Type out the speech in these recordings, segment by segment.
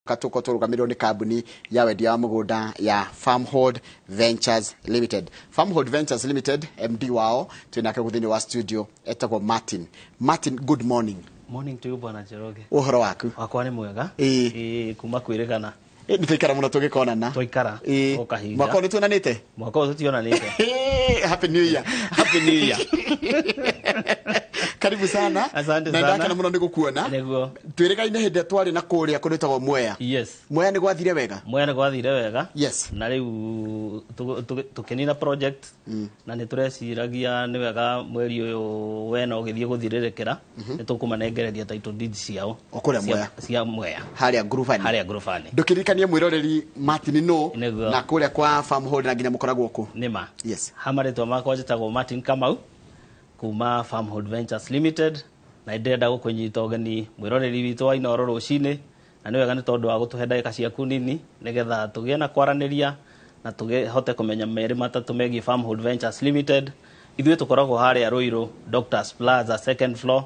Katuko turugamirwo ni kambuni ya wendia wa mugunda ya Farmhold Ventures Limited. Farmhold Ventures Limited, MD wao tunake guthini wa studio etagwo Martin. Martin, good morning. Morning to you Bwana Njoroge. Uhoro waku? Wakwa ni mwega. Kuma kwirigana. Ni tuikara muno tugikonana. Tuikara o kahinda. Mwaka ni tuonanite? Mwaka tutionanite. Happy New Year. Happy New Year. Karibu sana. Asante sana. Na ndakena muno nigukuona. Niguo. Twirigaine hindi twari na kuria kunitagwo Mwea. Yes. Mwea ni gwathire wega? Mwea ni gwathire wega. Yes. Na riu tukenina project na ni tureciragia ni wega mweri uyu wena ugithie guthirerekera ni tukumanengereria title deed ciao. Okuria Mwea. Cia Mwea. Haria Gruvani. Haria Gruvani. Ndukiririkanie mwiroreri Martin no na kuria kwa Farmhold na nginya mukoragwo ku. Nima. Yes. Hamaritwa makwa njitagwo Martin Kamau kuma Farmhold Ventures Limited na ndenda gukunyita ugeni mwiroreri witu wa Inoro rucini na ni wega ni tondu wa gutuhe ndagika ciaku nini nigetha tugie na kwaraniria na tugehote kumenya meri matatu megi Farmhold Ventures Limited. Ithuĩ tukoragwo haria Ruiru Doctors Plaza second floor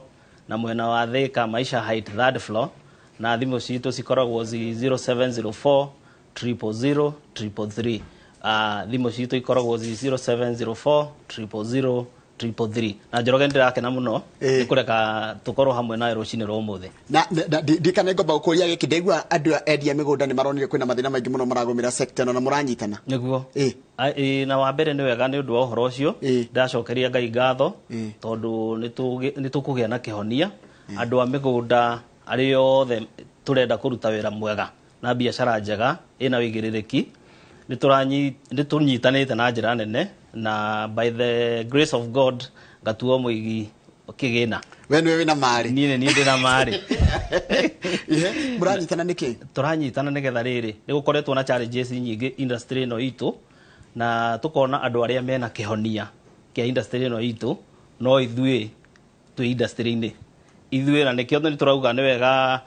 na mwena wa Thika Maisha Height third floor na thimu citu cikoragwo 0704 000 333. Thimu citu ikoragwo 0704 000 333 na Njoroge ndirakena muno nikureka tukorwo hamwe nawe rucini rwa umuthi na ndikana ngomba gukuria giki ndigwa andu endia migunda ni maronire kwina mathina maingi muno maragumira sector na muranyitana niguo na wa mbere ni wega ni undu wa uhoro ucio ndacokeria Ngai ngatho tondu nitukugia na kihonia andu a migunda ari othe turenda kuruta wira mwega na biashara njega ina wigiririki nitunyitanite na njira nene na by the grace of God ngatuo muigi kigina wenu wina mari ni ndina mari muranyitana niki turanyitana nigetha riri nigukoretwo na challenges nyingi industry no itu na tukona andu aria mena kihonia kia industry no itu no ithuĩ tu industry ni ithuĩ na nikio ni turauga ni wega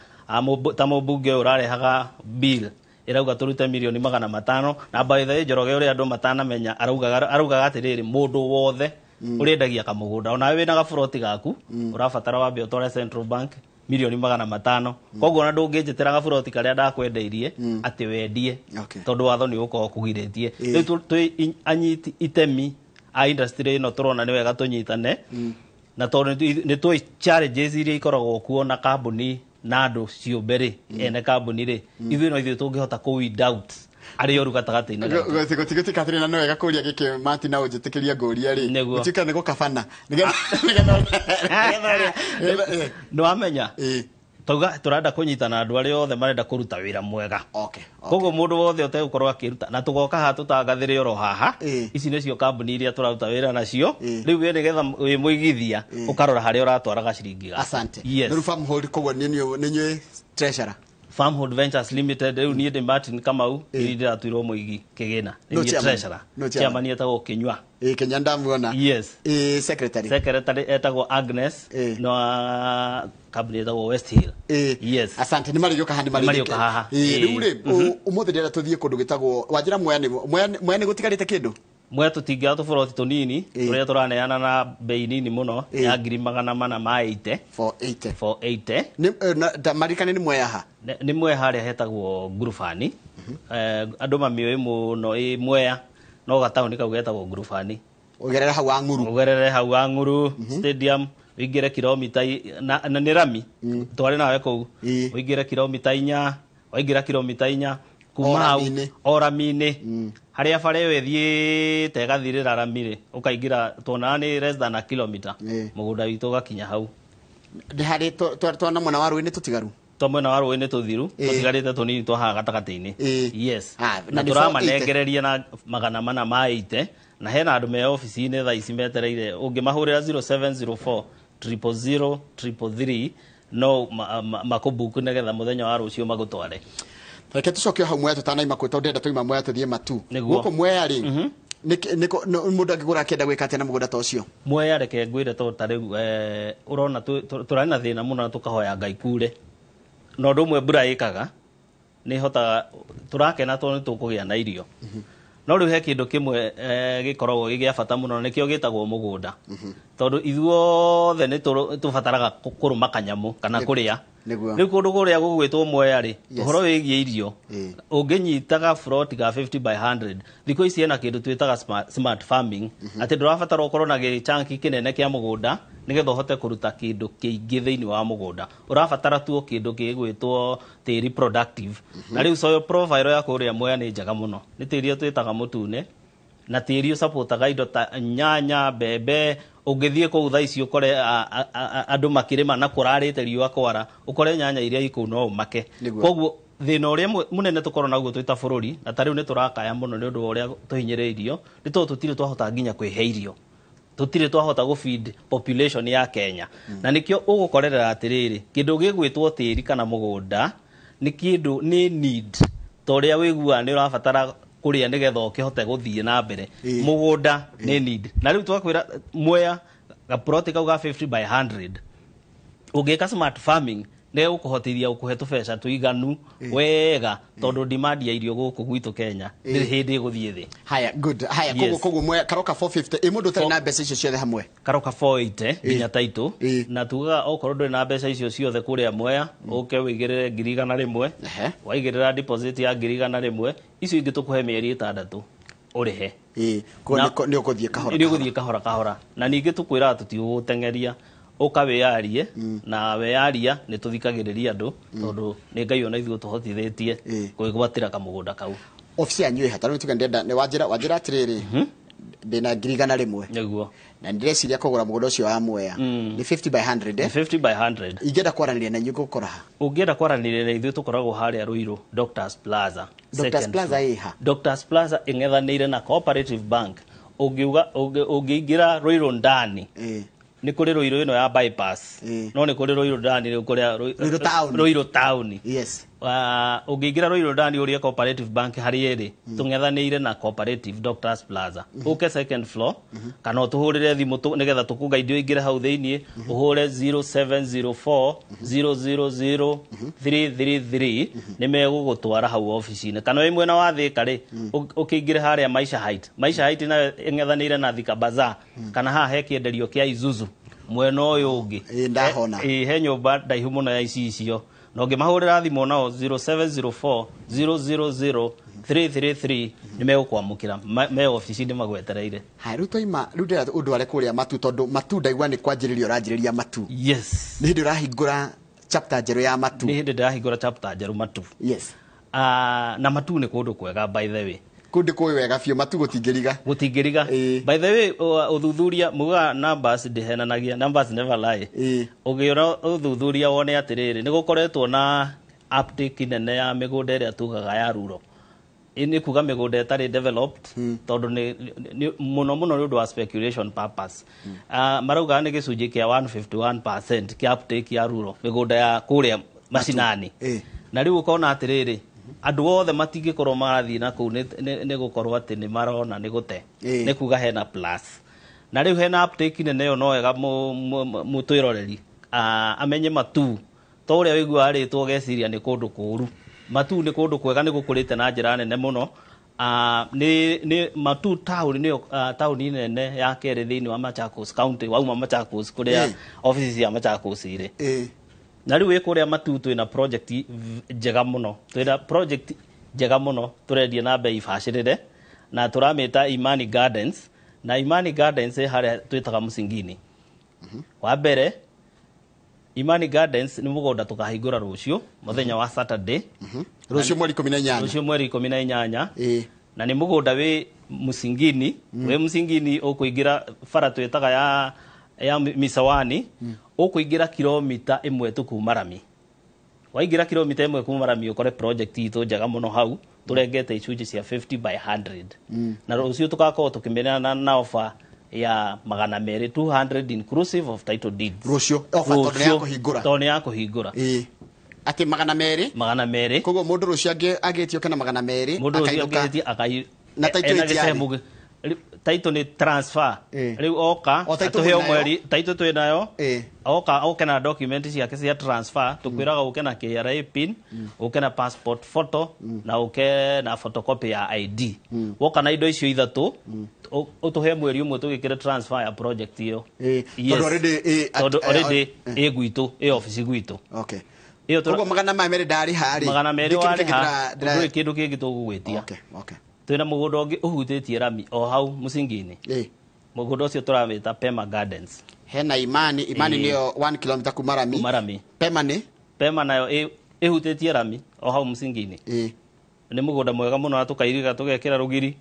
ta mubunge urarehaga bill irauga turute milioni 500 na by the way Njoroge uri andu matanamenya araugaga atiriri mundu wothe urendagia kamugunda ona wina gaburoti gaku urabatara wambe utore Central Bank milioni 500 koguo na ndungijitira gaburoti karia ndakwendeirie ati wendie tondu watho ni uko kugiritie riu anyiti itemi a industry no turona ni wega tunyitane na tondu ni tu challenges iria ikoragwo kuo na kambuni na andu ciumbere ene kambuni ri ithuĩ no ithuĩ tungihota ku weed out ari oru gatagati-inĩ goti Catherine no wega kuria giki Martin na unjitikiria nguria ri utika ni gukabana no amenya tuga turanda kunyitana andu ari othe marenda kuruta wira mwega koguo mundu wothe utegukorwo akiruta na tugoka ha tutangathire oro haha ici nicio kambuni iria turaruta wira nacio riu we nigetha wi muigithia ukarora haria uratwaraga ciringi ga asante ni Farmhold koguo ni treasurer Farmhold Ventures Limited riu ni ndi Martin Kamau ndira tuirwo muigi kigina ni treasurer chairman etagwo Kinyua Kenya ndamuona yes secretary etagwo Agnes no kambuni etagwo West Hill yes asante ni marigioka hani marigioka riu ri umuthi ndira tuthie kundu gitagwo wanjira Mwea ni gutigarite kindu Mwea tutingia tuburoti tunini turia turaneana na bei nini muno ya 480 for 80 ni marikane ni Mwea ha ni Mwea haria hetagwo Gruvani andu mamioi muno Mwea no gatauni kau getagwo Gruvani ugerere hau Anguru stadium wingire kilomita na ni rami twari nawe kuu wingire kilomita 4 waingira kilomita 4 kuma hau Orami-ini haria bare yo ethiite gathirira Rami-ri ukaingira tuona ni less than a kilometer mugunda witu gakinya hau ndi hari twana mwana wa Rũĩ-inĩ tutigaru mwena wa Rũĩ-inĩ tuthiru tutigarite tunini twaha gatagati-ini yes na turamanengereria na 480 na hena andu me office-ini thaa ici metereire ungimahurira 0704 000 333 no makubuku nigetha muthenya wa rucio magutware reke tucoke hau Mwea tutanaima kwita ndenda tuima Mwea tuthie matu guko Mwea ri niko mundu angigura akienda gwika atia na mugunda ta ucio Mwea reke ngwire to tariu urona turani na thina muno na tukahoya Ngai kure no ndu mwe mbura ikaga ni hota turakena to ni tukugia na irio no riu he kindu kimwe gikoragwo gigia bata muno nikio gitagwo mugunda tondu ithuothe ni tubataraga kuruma kanyamu kana kuria riu kundu kuria gugwitwo Mwea ri uhoro wigie irio unginyitaga front ga 50 by 100 thiko ici ena kindu twitaga smart farming ati ndurabatara ukorwo na gichanki kinene kia mugunda nigetha uhote kuruta kindu kiingi thiini wa mugunda urabatara tu kindu kigwitwo tiri productive na riu soil profile ya kuria Mwea ni njega muno ni tiri twitaga mutune na tiri supportaga indo ta nyanya bebe ungithie ku tha ici ukore andu makirima na kurarite riua kwara ukore nyanya iria iku no umake koguo thina uria munene tukorwo naguo twita bururi na tariu ni turakaya muno ni undu wa uria tuhinyiriirio ni to tutire twahota nginya kwihe irio tutire twahota go feed population ya Kenya na nikio ugukorera atiriri kindu gigwitwo tiri kana mugunda ni kindu ni need toria wigua ni urabatara kuria nigetha ukihote guthie na mbere mugunda ni need na riu twakwira Mwea ga plot kau ga 50 by 100 ugika smart farming ne ukuhotithia ukuhe tubesha tuiganu wega tondu demand ya irio guku gwitu Kenya ni hindi guthie thi haya good haya kogo Mwea karoka 450 mundu tari na mbeca icio ciothe hamwe karoka 480 nginya Taito na tuga okorwo nduri na mbeca icio ciothe kuria Mwea uke wigirire 100,000 waigirira deposit ya 100,000 icio ingi tukuhe mieri 6 urihe ni ukuthie kahora na ningi tukwira tutigutengeria ukawearie na wearia ni tuthikagiriria andu tondu ni Ngai ona ithuo tuhotithitie kwigwatira kamugunda kau ofisi yanyu ihata tuge ndenda ni wajira atiriri ndina 100,000 niguo na ndireciria kugura mugunda ucio wa Mwea ni 50 by 100 50 by 100 ingenda kwaranĩria na nyugo gukora ungienda kwaranĩria na ithuĩ tukoragwo haria Ruiru Doctors Plaza iha Doctors Plaza ing'ethanĩire na Cooperative Bank ungiingira Ruiru ndani ni kuri Ruiru ino ya bypass no ni kuri Ruiru ndani ni kuri Ruiru town yes ungiingira Ruiru ndani uria Cooperative Bank hari iri tung'ethanĩire na Cooperative Doctors Plaza uke second floor kana utuhurire thimu nigetha tukuga idio ingire hau thiini uhure 0704 000 333 ni megugutwara hau office-ini kana wi mwena wa Thika ri ukingire haria Maisha Height na ing'ethanĩire na Thika Bazaar kana ha he kienderio kia Isuzu mwena uyu ungi ndahona he nyumba ndaihu muno ya icio no ngimahurira thimu nao 0704 000 333 ni megukwamukira me office-ini magwetereire rutoima rudera undu are kuria matu tondu matu ndaigua ni kwanjiririo uranjiriria matu yes ni ndi urahingura chapter njeru ya matu ni ndi ndahingura chapter njeru matu yes na matu ni kundu kwega by the way kundi kuwi wega fio matu gutingiriga by the way uthuthuria muga numbers ndihenanagia numbers never lie ugiona uthuthuria wone atiriri ni gukoretwo na uptake nene ya migunda iria tugaga ya ruro ini kuga migunda etari developed tondu ni muno ni undu wa speculation purpose marauga ni gicunji kia 151% kia uptake ya ruro migunda ya kuria macinani na riu ukona atiriri andu othe matingikorwo marathii na kuu ni gukorwo ati ni marona ni gute ni kuga hena plus na riu hena uptake nene yo no wega mutwiroreri amenye matu to uria wigua aritwo geciria ni kundu kuru matu ni kundu kwega ni gukurite na njira nene muno ni matu town ni town nene ya kere thiini wa Machakos county wauma Machakos kuria offices ya Machakos ire na riu ikuria matu twina project njega muno turendia na bei bacirire na turamita Imani Gardens na Imani Gardens haria twitaga Musingini wa mbere Imani Gardens ni mugunda tukahingura rucio muthenya wa Saturday rucio mweri 18 na ni mugunda wi Musingini we Musingini ukuingira bara twitaga ya Misawani ukuingira kilomita 1 tu kuma Rami waingira kilomita 1 kuma Rami ukore project itu njega muno hau turengete icunji cia 50 by 100 na rucio tugakorwo tukimenana na offer ya 200 inclusive of title deeds rucio offer tone ya kuhingura ati 200 kogo mundu rucio agitio kana 200 mundu rucio agitio na title title ni transfer riu oka atuheo mweri title twinayo oka na document ciake cia transfer tukwiraga uke na KRA pin uke na passport photo na uke na photocopy ya ID woka na indo icio ithatu utuhe mweri umwe tugikire transfer ya project iyo already gwitu office gwitu okay iyo koguo magana mere ndari hari magana mere wari ha nduri kindu kingi tugugwitia okay twina mugunda ungi uhutitie rami o hau musingi-ini mugunda ucio turamita Pema Gardens. Hena Imani niyo 1 km kuma Rami. Pema nayo ihutitie rami o hau musingi-ini. Ni mugunda mwega muno atukairiga tugekira rugiri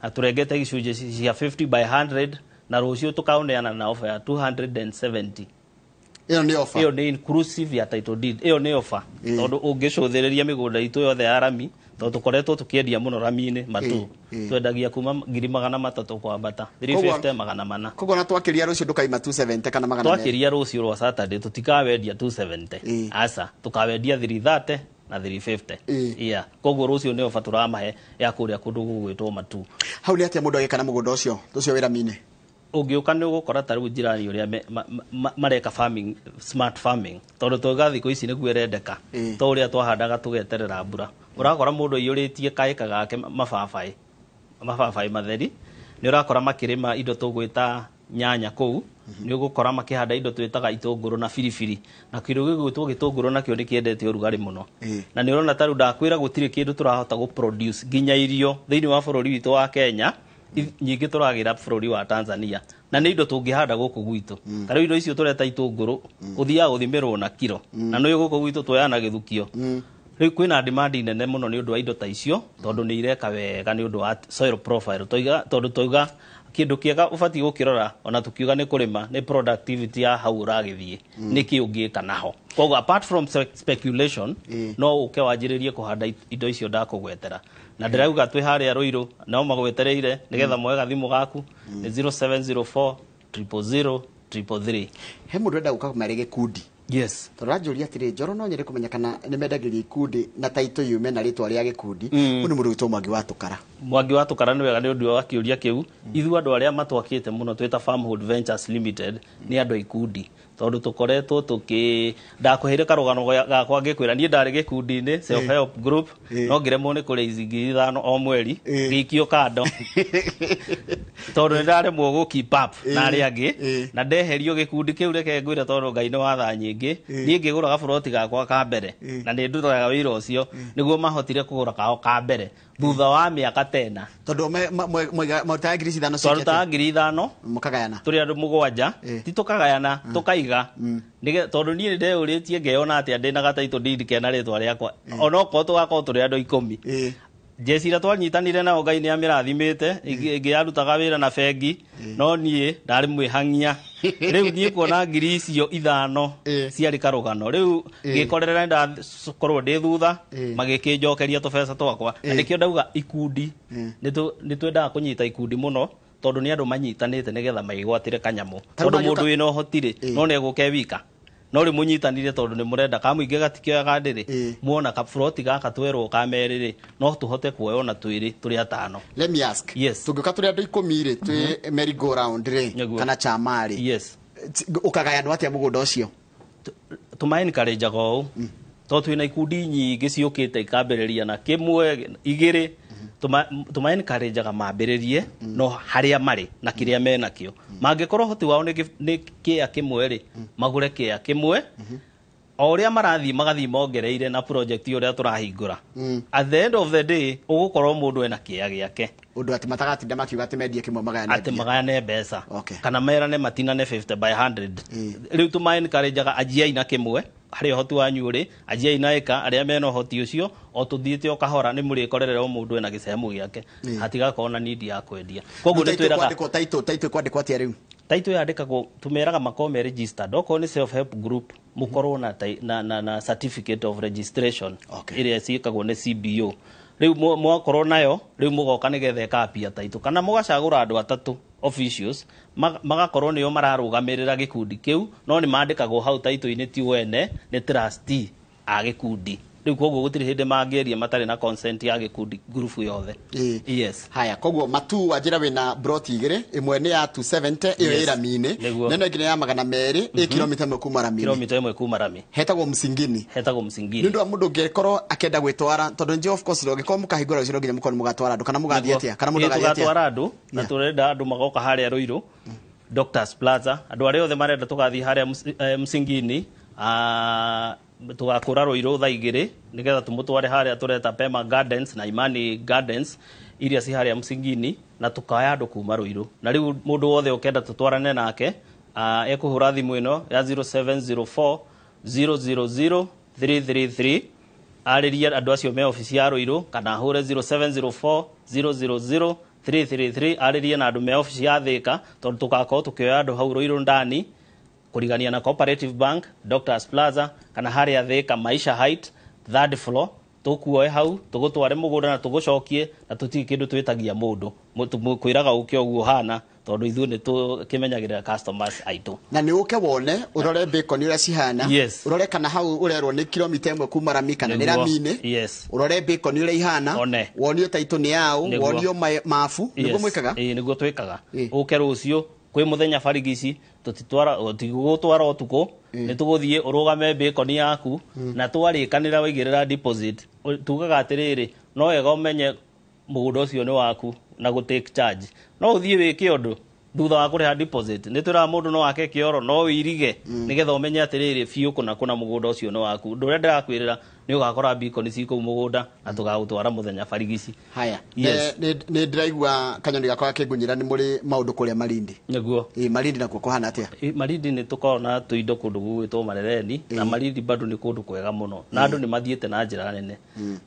aturengete gicunje cia 50 by 100 na rucio tukauneana na offer ya 270. Iyo ni inclusive ya title deed. Iyo ni offer tondu ungicuthiriria migunda itu yothe ya rami tondu tukoretwo tukiendia muno rami-ini matu twendagia kuma 300 kwa bata 350 400. Koguo na twakiria rucio ndukaima 270 kana 400. Twakiria rucio rwa Saturday tutikawendia 270 asa tukawendia 330 na 350. Koguo rucio ni offer turamahe ya kuria kundu gugwitwo matu. Hau ni atia mundu agikana mugunda ucio wi rami-ini ugiuka ni ugukora taru jirani uria mareka farming smart farming tondu toga thiko ici niguo rendeka to uria twahandaga tugeterera mbura urakora mundu iyuritie kaika gake mababai matheri ni urakora makirima indo tugwita nyanya kou ni ugukora makihanda indo twitaga itunguru na firifiri na kindu gigwitwo gitunguru nakio ni kiendete urugari muno na ni urona taru ndakwira gutire kindu turahota gu produce ginya irio thiini wa bururi witu wa Kenya nyingi turagira bururi wa Tanzania na ni indo tungihanda guku gwitu tari indo icio tureta itunguru uthia guthimirwo na kilo na no guku gwitu tuyana githukio riu kwina demand nene muno ni undu wa indo ta icio tondu ni ireka wega ni undu wa soil profile tondu toiga kindu kiega ubati gukirora ona tukiuga ni kurima ni productivity ya hau uragithie niki ungika naho koguo apart from speculation no uke wanjiririe kuhanda indo icio ndakugwetera na ndirauga twi haria Ruiru no magwetereire nigetha mwega thimu gaku ni 0704 000 333. He mundu enda guka kumare gikundi yes turajuria atiri Njoro no nyere kumenya kana ni mendagiria ikundi na taito yume na ritwa ria gikundi ni mundu witwo Mwangi wa Tukara ni wega ni undu wa kiuria kiu ithu andu aria matwakite muno twita Farmhood Ventures Limited ni andu ikundi tondu tukoretwo ndakuhire karugano gakwa ngikwira nie ndari gikundi-ini self help group no ngiremwo ni kuraise 5,000 o mweri ngikio kando tondu ndaremwo gu keep up na aria angi na ndeherio gikundi kiu reke ngwire tondu Ngai ni watha nyingi nie ngigura gaburoti gakwa ka mbere na ni ndutaga wira ucio niguo mahotire kugura kao ka mbere thutha wa miaka 10 tondu mutaga 5,000 tondu ta 5,000 mukagayana turi andu mugwanja ti tukagayana tukaiga nige tondu nie ndeuritie ngeona ati ndina gataito ndindi kena ritwa riakwa ona ko tugakorwo turi andu 10 jesira twanyitanire nao Ngai ni amirathimite ingi yarutaga wira na bengi no nie ndari mwihangia riu nie kuona ngiri icio 5 ciari karugano riu ngikorerera ndakorwo ndi thutha magikinjokeria tubesa twakwa na nikio ndauga ikundi nitwendaga kunyita ikundi muno tondu ni andu manyitanite nigetha maigwatire kanyamu tondu mundu wina uhotire no ne guke wika no ri munyitanire tondu ni murenda kamuinge gatikioga ndiri muona ka froti gaka twerwo kameriri no tuhote kuona twiri turi 5. Let me ask yes tuguka turi andu 10 twi merry go round ri kana chamari yes ukagaya atia mugunda ucio tumaini encourage go to twina ikundi nyingi ciukite ikambiriria na kimwe igiri tuma encourage ga mambiririe no haria mari na kiria menakio mangikorwo hoti wao ni kia kimwe ri magure kia kimwe o uria marathi magathi mongereire na project uria turahingura at the end of the day ugukorwo mundu ena kia giake undu ati matagatinda makiuga ati mendie kimwe magayane mbeca kana merane matinane 50 by 100 riu tuma encourage ga ajia ina kimwe hari hoti wanyu ri ajia ina eka aria meno hoti ucio o tuthiite o kahora ni muri korerera o mundu ena gicemu giake hatiga kona need ya kwendia koguo ni twiraga taito kwandikwa atia riu taito yandikagwo tumeraga makome registered oko ni self help group mukorwo na certificate of registration iria cikagwo ni CBO riu mwakorwo nayo riu mugoka nigetha kapia taito kana mugacagura andu 3 officials magakorwo niyo mararugamirira gikundi kiu no ni mandikagwo hau taito-ini ti wene ni trustee a gikundi riu koguo gutiri hindi mangieria matari na consent ya gikundi group yothe yes haya koguo matu wajira wina broti igire imwe ni ya 270 iyo Irami-ini nene ngine ya 200 kilomita 1 kuma Rami kilomita 1 kuma Rami hetagwo Msingini nindu mundu ngekorwo akenda gwitwara tondu nje of course ngekorwo mukahingura ucio nginya mukorwo mugatwara andu kana mugathie atia kana mundu agathie atia mugatwara andu na turenda andu magoka haria Ruiru Doctors Plaza andu aria othe marenda tugathie haria Msingini tugakura Ruiru thaa 2 nigetha tumutware haria tureta Pema Gardens na Imani Gardens iria ci haria msingini na tukaya andu kuma Ruiru na riu mundu wothe ukenda tutwarane nake ekuhura thimu ino ya 0704 000 333 ariria andu acio me ofisi ya Ruiru kana hure 0704 000 333 ariria na andu me ofisi ya Thika tondu tugakorwo tukioya andu hau Ruiru ndani kurigania na Cooperative Bank, Doctors Plaza kana haria Thika Maisha Height 3rd floor tukuoe hau tugutware mugunda na tugucokie na tutiki kindu twitagia mundu kwiraga ukio uguo hana tondu ithu ni tukimenyagirira customers aitu na ni uke wone urore bacon uria cihana urore kana hau urerwo ni kilomita 1 kuma Rami kana ni Rami-ini urore bacon uria ihana wonio taitu ni yao wonio mafu niguo mwikaga niguo twikaga uke rucio kwi muthenya barigici tutitwara tigugutwara utuko ni tuguthie urugame bacon yaku na twarikanira wigirira deposit tugaga atiriri no wega umenye mugunda ucio ni waku na go take charge no uthie wike undu thutha wa kuriha deposit ni twira mundu no wake kioro no wirige nigetha umenye atiriri fiu kuna mugunda ucio ni waku ndure ndirakwirira ni ugakora bacon ciku mugunda na tugagutwara muthenya barigici haya ni ndiraigua kanyoni gakwa kingunyira ni muri maundu kuria Malindi niguo Malindi nakuo kuhana atia Malindi ni tukona tuindo kundu gwitwo Marereni na Malindi bado ni kundu kwega muno na andu ni mathiete na njira nene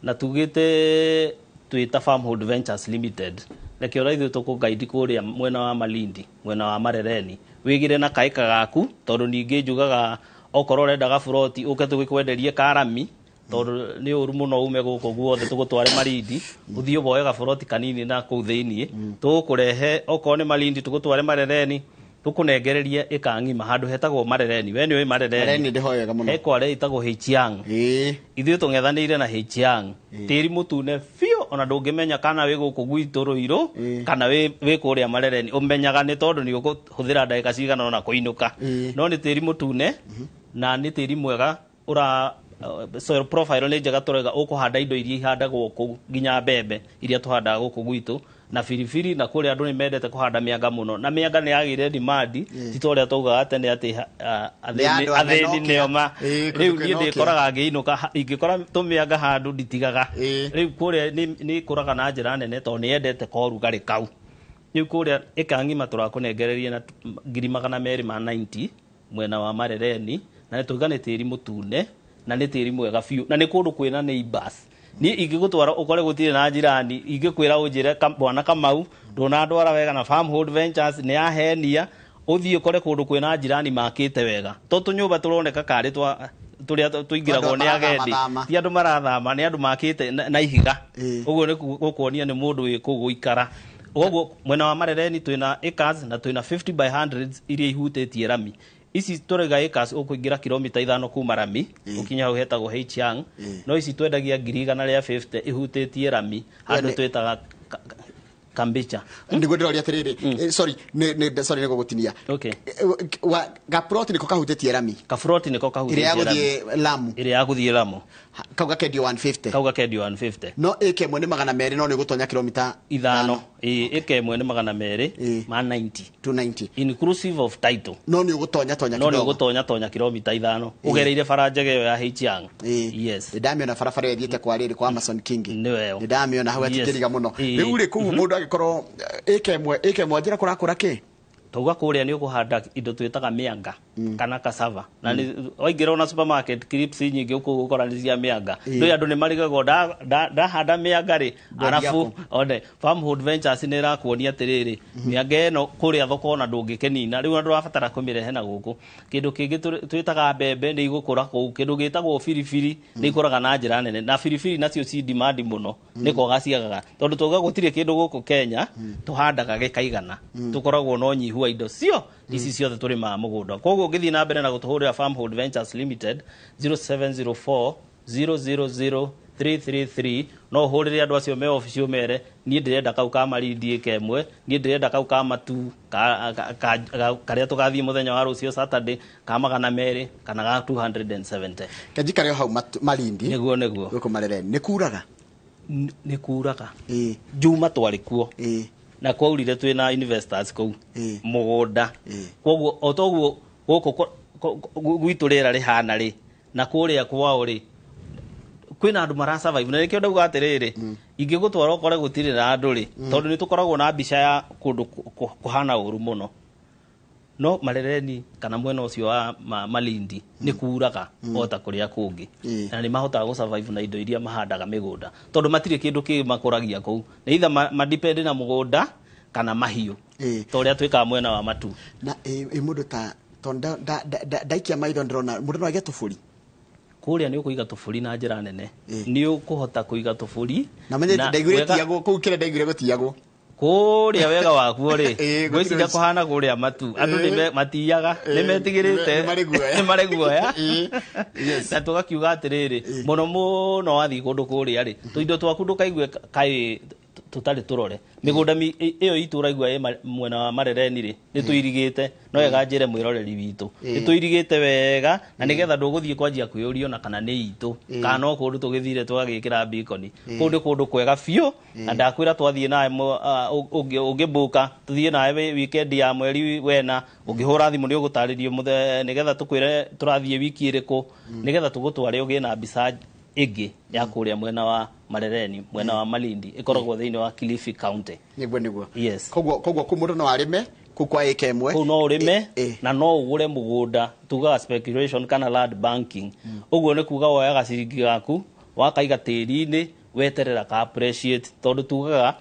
na tugite twita Farmhood Ventures Limited rekio raithu tukugaidi kuria mwena wa Malindi mwena wa Marereni wigire na kaika gaku tondu ningi njugaga okorwo rendaga buroti uke tugikwenderie Karami tondu ni uru muno ume guku guothe tugutware Malindi uthie boega buroti kanini na kuu thiini tukurehe okorwo ni Malindi tugutware Marereni tukunengererie ikang'ima handu hetagwo Marereni we ni oi Marereni ndihoyega muno hekware itagwo Hichiang ithuĩ tũng'ethanĩire na Hichiang tĩri mũtune biũ ona ndũngĩmenya kana wĩ gũkũ gwitũ Ruiru kana wĩ kũrĩa Marereni ũmenyaga nĩ tondũ nĩ ũkũhũthĩra ndagĩka cigana ona kũinũka no nĩ tĩri mũtune na nĩ tĩri mwega soil profile nĩ njega tũrega ũkũhanda indo iria ihandagwo kũu nginya mbembe iria tũhandaga gũkũ gwitũ na firifiri na kule andu ni mendete kuhanda mianga muno na mianga ni yagire demand titoria tugaga tene ati atheni neoma riu ni ndikoraga ngiinuka ingikora tumianga handu nditigaga riu kule ni kuraga na njira nene to ni endete korugari kau riu kule ikang'ima turakunengererie na 290 mwena wa Marereni na tugane tiri mutune na ni tiri mwega fiu na ni kundu kwina neighbors ni ingigutwara ukore gutire na njirani ingikwira unjire bwana Kamau ndona ndwara wega na Farmhood Ventures ni ahenia uthie ukore kundu kwina njirani makite wega to tunyumba turoneka kari turia tuingiragwo ni agendi ti andu marathama ni andu makite na ihiga uguo ni gukuonia ni mundu wi kuguikara uguo mwena wa Marereni twina acres na twina 50 by 100 iria ihutĩtie Rami ici turega acres ukuingira kilomita 5 kuma Rami ukinya ho hetagwo Hichiang no ici twendagia 150 ihutĩtie Rami handu twetaga Kambicha ndigo ndĩroria atiriri sorry sorry nego gutinia okay ga plot niko kahutĩtie Rami ka plot niko kahutĩtie Rami ire yaguthie Lamu kauga kedio 150 kauga kedio 150 no eke mwene 200 no ni gutonya kilomita 5 eke mwene 200 ma 90 290 inclusive of title no ni gutonya kidogo no ni gutonya kilomita 5 ugereire baranja yo ya Hichiang yes ndamiona barabara yethiete kwa riri kwa Amazon King niwe ndamiona hawa tikiriga muno riu ri ku mundu agikorwo eke mwajira kurakura ki tuga kuria ni ukuhanda indo twitaga mianga kana cassava na ni waingira na supermarket clips nyingi ukugukora ni cia mianga ndio andu ni marigagwo da handa mianga ri arafu one Farmhood Ventures ni rakuonia atiriri mianga eno kuria thoko na ndungikenina riu andu rabatara kumirehe na guku kindu kingi twitaga mbembe ni igukura kuu kindu gitagwo firifiri ni ikuraga na njira nene na firifiri nacio ci demand muno ni koga ciagaga tondu tuga gutire kindu guku Kenya tuhandaga gikaigana tukoragwo no nyihu wa indo cio ici ciothe turi ma mugunda koguo ngithii na mbere na gutuhurira Farmhood Ventures Limited 0704 000 333 no hurire andu acio me office umere ni ndirenda kau ka Malindi kemwe ni ndirenda kau ka Matu karia tugathie muthenya wa rucio Saturday ka 200 kana ga 270 kajikare hau Malindi niguo guko Marereni ni kuraga juma twari kuo na kwaurire twina investors kou mugunda koguo otoguo guku gwitu rira rihana ri na kuria kwao ri kwina andu mara survive na nikio ndauga atiriri ingigutwara ukore gutire na andu ri tondu ni tukoragwo na mbica ya kundu kuhana uru muno no Marereni kana mwena ucio wa Malindi ni kuuraga ota kuria kungi na ni mahotaga go survive na indo iria mahandaga migunda tondu matire kindu ki makuragia kou na either madepend na mugunda kana mahiu to ria twika mwena wa matu na mundu ta tonda daikia maitho ndirona mundu no age tufuri kuria ni ukuiga tufuri na njira nene ni ukuhota kuiga tufuri na menye ndaigure tiago ku kire ndaigure gutiago kuria wega waku ri gwiciria kuhana kuria matu andu ni matiyaga ni metigirite ni mariguoya na tugakiuga atiriri muno muno wathi kundu kuria ri tuindo twaku ndukaigue kai tutari turore migunda iyo ituraigua mwena wa Marereni ri ni tuirigite no wega njire mwiroreri witu ni tuirigite wega na nigetha nduguthie kwanjia kwiyurio na kana ni itu kana no kundu tugithire twagikira beacon kundu kwega biu na ndakwira twathie nae ungibuka tuthie nae weekend ya mweri wena ungihura thimu ni ugutaririo nigetha tukwire turathie wiki iriku nigetha tugutware ugie na mbica igi ya kuria mwena wa Marereni mwena wa Malindi ikoragwo thiini wa Kilifi County niguo yes kogwo kumundu no arime kukwa ikemwe ku no urime na no ugure mugunda tuga speculation kana land banking uguo ni kuga woyaga ciringi gaku wakaiga tiri-ini weterera ka appreciate tondu tugaga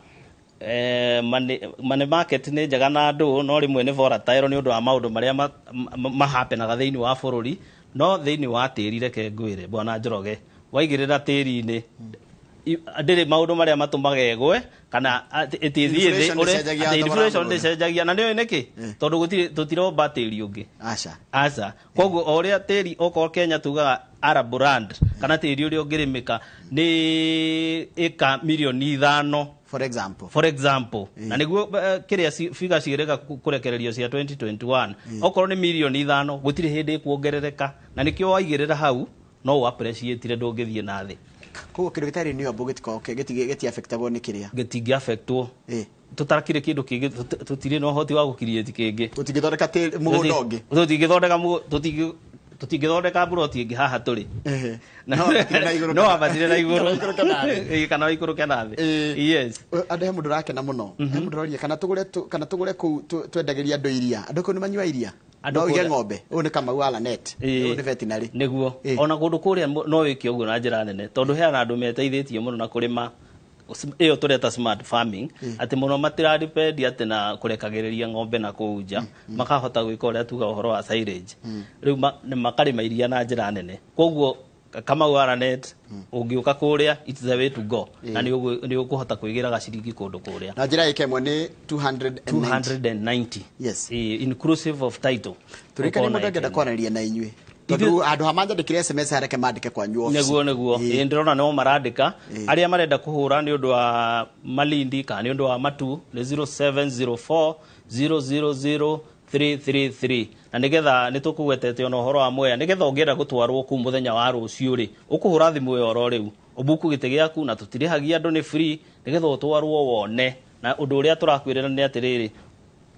money market ni njaga na andu no rimwe ni volatile ni undu wa maundu maria mahapenaga thiini wa bururi no thiini wa tiri reke ngwire bwana Njoroge waigirira tiri-ini ndire maundu maria matumaga egwe kana itithie thi uri inflation ndicenjagia na ndio niki tondu tutiromba tiri ungi aca koguo oria tiri oko Kenya tugaga Arab land kana tiri uri ungirimika ni eka milioni 5 for example na niguo kiria figa cigireka kurekererio cia 2021 okorwo ni milioni 5 gutire hindi kuongerereka na nikio waigirira hau no appreciate ndungithie na thi koguo kindu gitari ni obo geti affectable ni kiria getingi affectwo tutarakire kindu kingi tutire no hoti wa gukirieti kingi tutingithondeka mugunda ungi tutingithondeka buroti ingi haha turi no abatire na iguru kana iguru kana thi yes ande mundu rakena muno mundu roria kana tugure ku twendagiria andu iria andu ko ni manyua iria no ige ng'ombe u ni Kamau ala net u ni veterinary niguo ona kundu kuria no wiki uguo na njira nene tondu heana andu meteithitie muno na kurima iyo tureta smart farming ati muno matira depend ati na kurekagiriria ng'ombe na kuunja makahota gwika uria tuga uhoro wa silage riu makarima iria na njira nene koguo Kamau ala net ungiuka kuria it's the way to go na ni ukuhota kuigira gaciringi kundu kuria na njira ikemwe ni 290 yes inclusive of title turikani mundu ngenda kwararia na inywe tondu andu hamandikire SMS hareke mandike kwa nyu office neguo ndirona no marandika aria marenda kuhura ni undu wa Malindi kana ni undu wa Matu ni 0704 000 333 na nigetha nitukugwetete ona horo wa Mwea nigetha ungienda gutwarwo ku muthenya wa rucio ri ukuhura thimu yo ro riu ubuku gite giaku na tutirihagia andu ni free nigetha utwarwo wone na undu uria turakwirira ni atiriri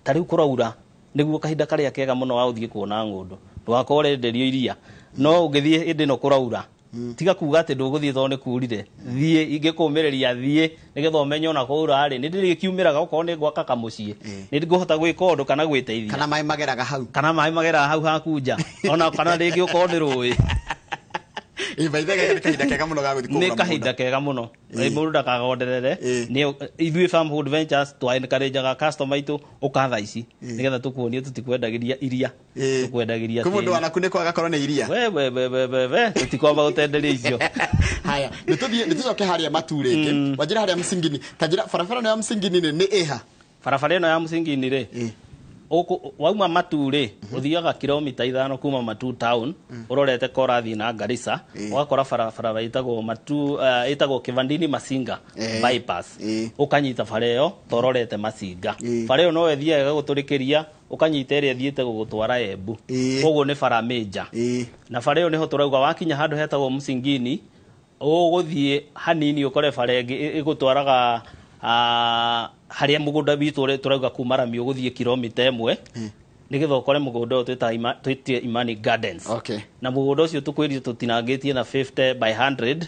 tariu kuraura niguo kahinda karia kega muno wa uthie kuona ngundu ndwakore nderio iria no ungithie indi no kuraura tiga kuga ati nduguthie thone kurire thie ingikumireria thie nigetha umenye ona kuura ri ni ndiri kiumiraga uko ni gwaka kamucie ni nguhota gwika undu kana gwiteithia kana mai mageraga hau hakunja ona kana ringi uko ni rui ibaithega kahinda kega muno ga guthi ni kahinda kega muno mundu ndakagonderere ni ithui Farmhood Ventures twa encourage customer itu ukatha ici nigetha tukuonie tutikwendagiria iria tukwendagiria tiri kumundu anaku ni kwaga korwo ni iria we tutikwamba gutenderia icio haya nitucoke haria Matu ringi wajira haria Msingini tajira farafara ya Msingini ni iha farafara ino ya Msingini ri wauma Matu ri uthiaga kilomita 5 kuma Matu town urorete korathi na Garissa ugakora farafara itagwo Matu itagwo Kivandini Masinga bypass ukanyita fareo tororete Masinga fareo no ethiaga guturikiria ukanyita ire thiete gugutwara Embu uguo ni fara major na fareo niho turauga wakinya handu hetagwo Msingini uguthie hanini ukore faregi igutwaraga haria mugunda bitu turauga kuma Rami uguthie kilomita 1 nigetha ukore mugunda uyu twitie Imani Gardens. Na mugunda ucio tukwirie tutinangitie na 50 by 100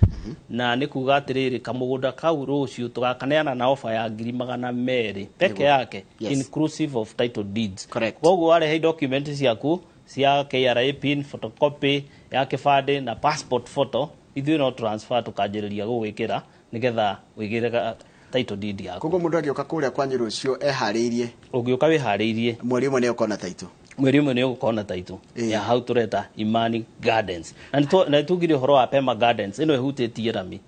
na ni kuga atiriri kamugunda kau rucio tugakaneana na ofa ya 200,000 peke yake inclusive of title deeds. Koguo ware document ciaku cia KRA pin, photocopy ya kibande na passport photo ithuĩ no transfer tukanjĩrĩria gũgwĩkĩra nigetha wĩgĩre title deed yaku. Koguo mũndũ agĩũka kũrĩa kwanyu rũcio eharĩirie. Ũngĩũka wĩharĩirie. Mweri ũmwe nĩ ũkona title. Mweri ũmwe nĩ ũgũkona title ya hau tũreta Imani Gardens. Na tugire ũhoro wa Pema Gardens ĩno ĩhutĩtie Rami.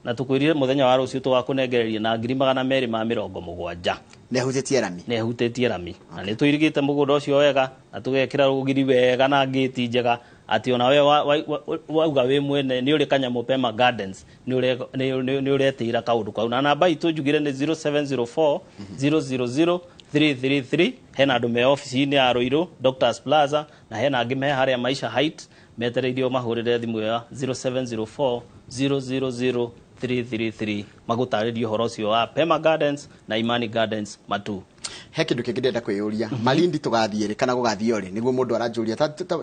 Na tukwĩrire mũthenya wa rũcio tũgakũnengereria na 270. Nehutĩtie Rami. Nehutĩtie Rami. Na nĩ tũirigĩte mũgũnda ũcio wega na tũgekĩra rũgiri wega na gate njega ati ona we wauga we mwene ni uri Kanyamu Pema Gardens ni uretira kaundu kau na namba itu njugire ni 0704 000 333 hena andu me office-ini ya Ruiru Doctors Plaza na hena angi me haria Maisha Heights metereirio mahurire thimu ya 0704 000 333 magutaririo horo cio wa Pema Gardens na Imani Gardens matu. He kindu kingi ndenda kwiyuria Malindi tugathiire kana gugathio ri niguo mundu aranjuria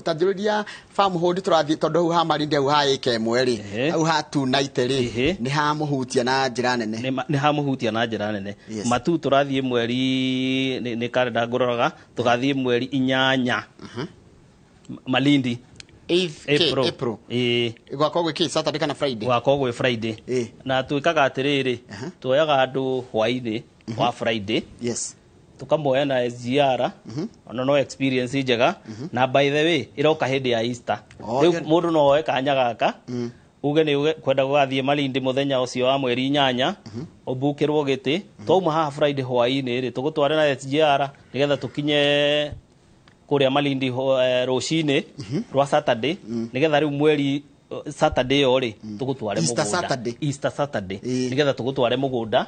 tanjuria farmhold turathie tondu hu ha Malindi hu ha ike imwe ri hu ha tunaite ri ni ha muhutia na njira nene ni ha muhutia na njira nene matu turathie mweri ni kalenda ngororaga tugathie mweri 8 Malindi April gwakogwe ki Saturday kana Friday gwakogwe Friday na twikaga atiriri tuoyaga andu hwaini wa Friday tukamoya na SGR no experience njega na by the way iroka hindi ya Easter riu mundu no oe kanya gaka uge ni kwenda gugathie Malindi muthenya ucio wa mweri 8 obukirwo giti twauma ha Friday hwaini ri tugutware na SGR nigetha tukinye kuria Malindi rucini rwa Saturday nigetha riu mweri Saturday ori tugutware mugunda Easter Saturday nigetha tugutware mugunda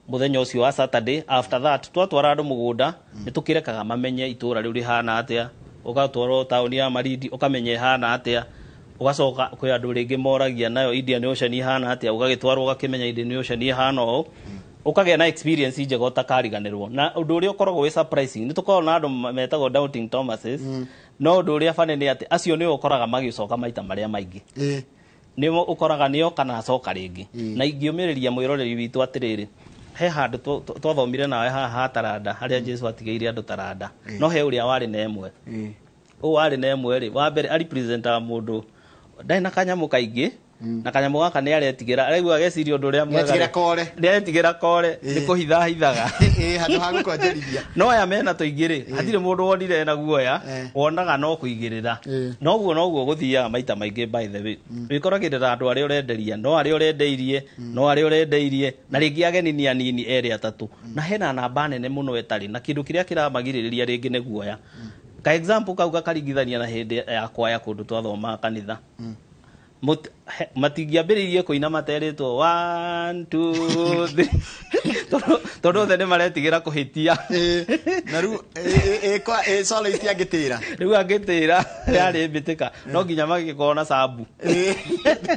muthenya ucio wa Saturday. After that twatwara andu mugunda nitukirekaga mamenye itura riu rihana atia ugatwaro tauni ya Malindi ukamenye hana atia ugacoka kwi andu ringi moragia nayo Indian Ocean ihana atia ugagitwarwo ugakimenya Indian Ocean ihana o ukagea na experience njega utakariganirwo na undu uri ukoragwo wi surprising nitukorwo na andu metagwo doubting Thomases no undu uri afane ni ati acio ni ukoraga magicoka maita maria maingi ni ukoraga nio kana acoka ringi na ingiumiriria mwiroreri witu atiriri he handu twathomire nawe ha Taranda haria Jesu atigeire andu Taranda no he uria wari na emwe u wari na emwe ri wa mbere ari presenter mundu ndai na kanyamu kaingi na kanyamu gaka ni aretigira aregwa geciria undu ria mwega ni aretigira kore ni kuhitha hithaga handu ha gukwanjirithia no ya mena tuingire hatire mundu wonire na guoya wonaga no kuigirira noguo guthiaga maita maingi by the way wikoragirira andu aria urenderia no aria urendeirie na ringi ageni ni anini eri atatu na hena namba nene muno etari na kindu kiria kiramagiririria ringi ni guoya ka example kauga karingithania na hindi ya kwaya kundu twathoma kanitha matingiambĩrĩirie kũina materetwo 1 2 3 tondu the nĩ maretigĩra kũhĩtia na rĩu solo itiangĩtĩra rĩu angĩtĩra yarĩ mbĩtĩka no nginya magĩkorwo na sabu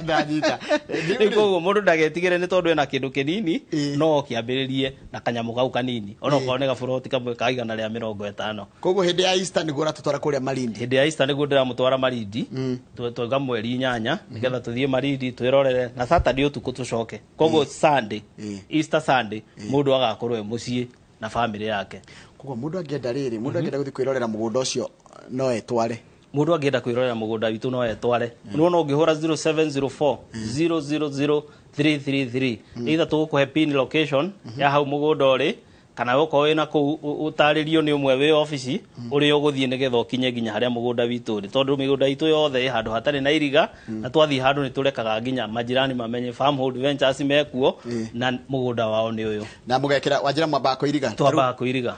ndanyita rĩu koguo mũndũ ndagetigĩre nĩ tondũ ena kĩndũ kĩnini no kĩambĩrĩrie na kanyamũ kau kanini onokorwo nĩ gaburoti kamwe ka 150. Koguo hĩndĩ ya Easter nĩguo ũratũtwara kũrĩa Malindi hĩndĩ ya Easter nĩguo ndĩramũtwara Malindi twaga mweri 8 nigetha tuthie Malindi twirorere na Saturday utuku tucoke koguo Sunday Easter Sunday mundu agakorwo mucii na family yake koguo mundu angienda riri mundu angienda guthi kwirorera mugunda ucio no etware mundu angienda kwirorera mugunda witu no etware no ngihura 0704 000 333 either tugukuhe pin location ya hau mugunda uri kana uko wina ku utaririo ni umwe wi office uri uguthie nigetha ukinye ginya haria mugunda witu ri tondu migunda itu yothe handu hatari na iriga na twathi handu ni turekaga ginya majirani mamenye Farmhold Ventures mekuo na mugunda wao ni uyu na mugekira wajira mwamba ko iriga twamba ko iriga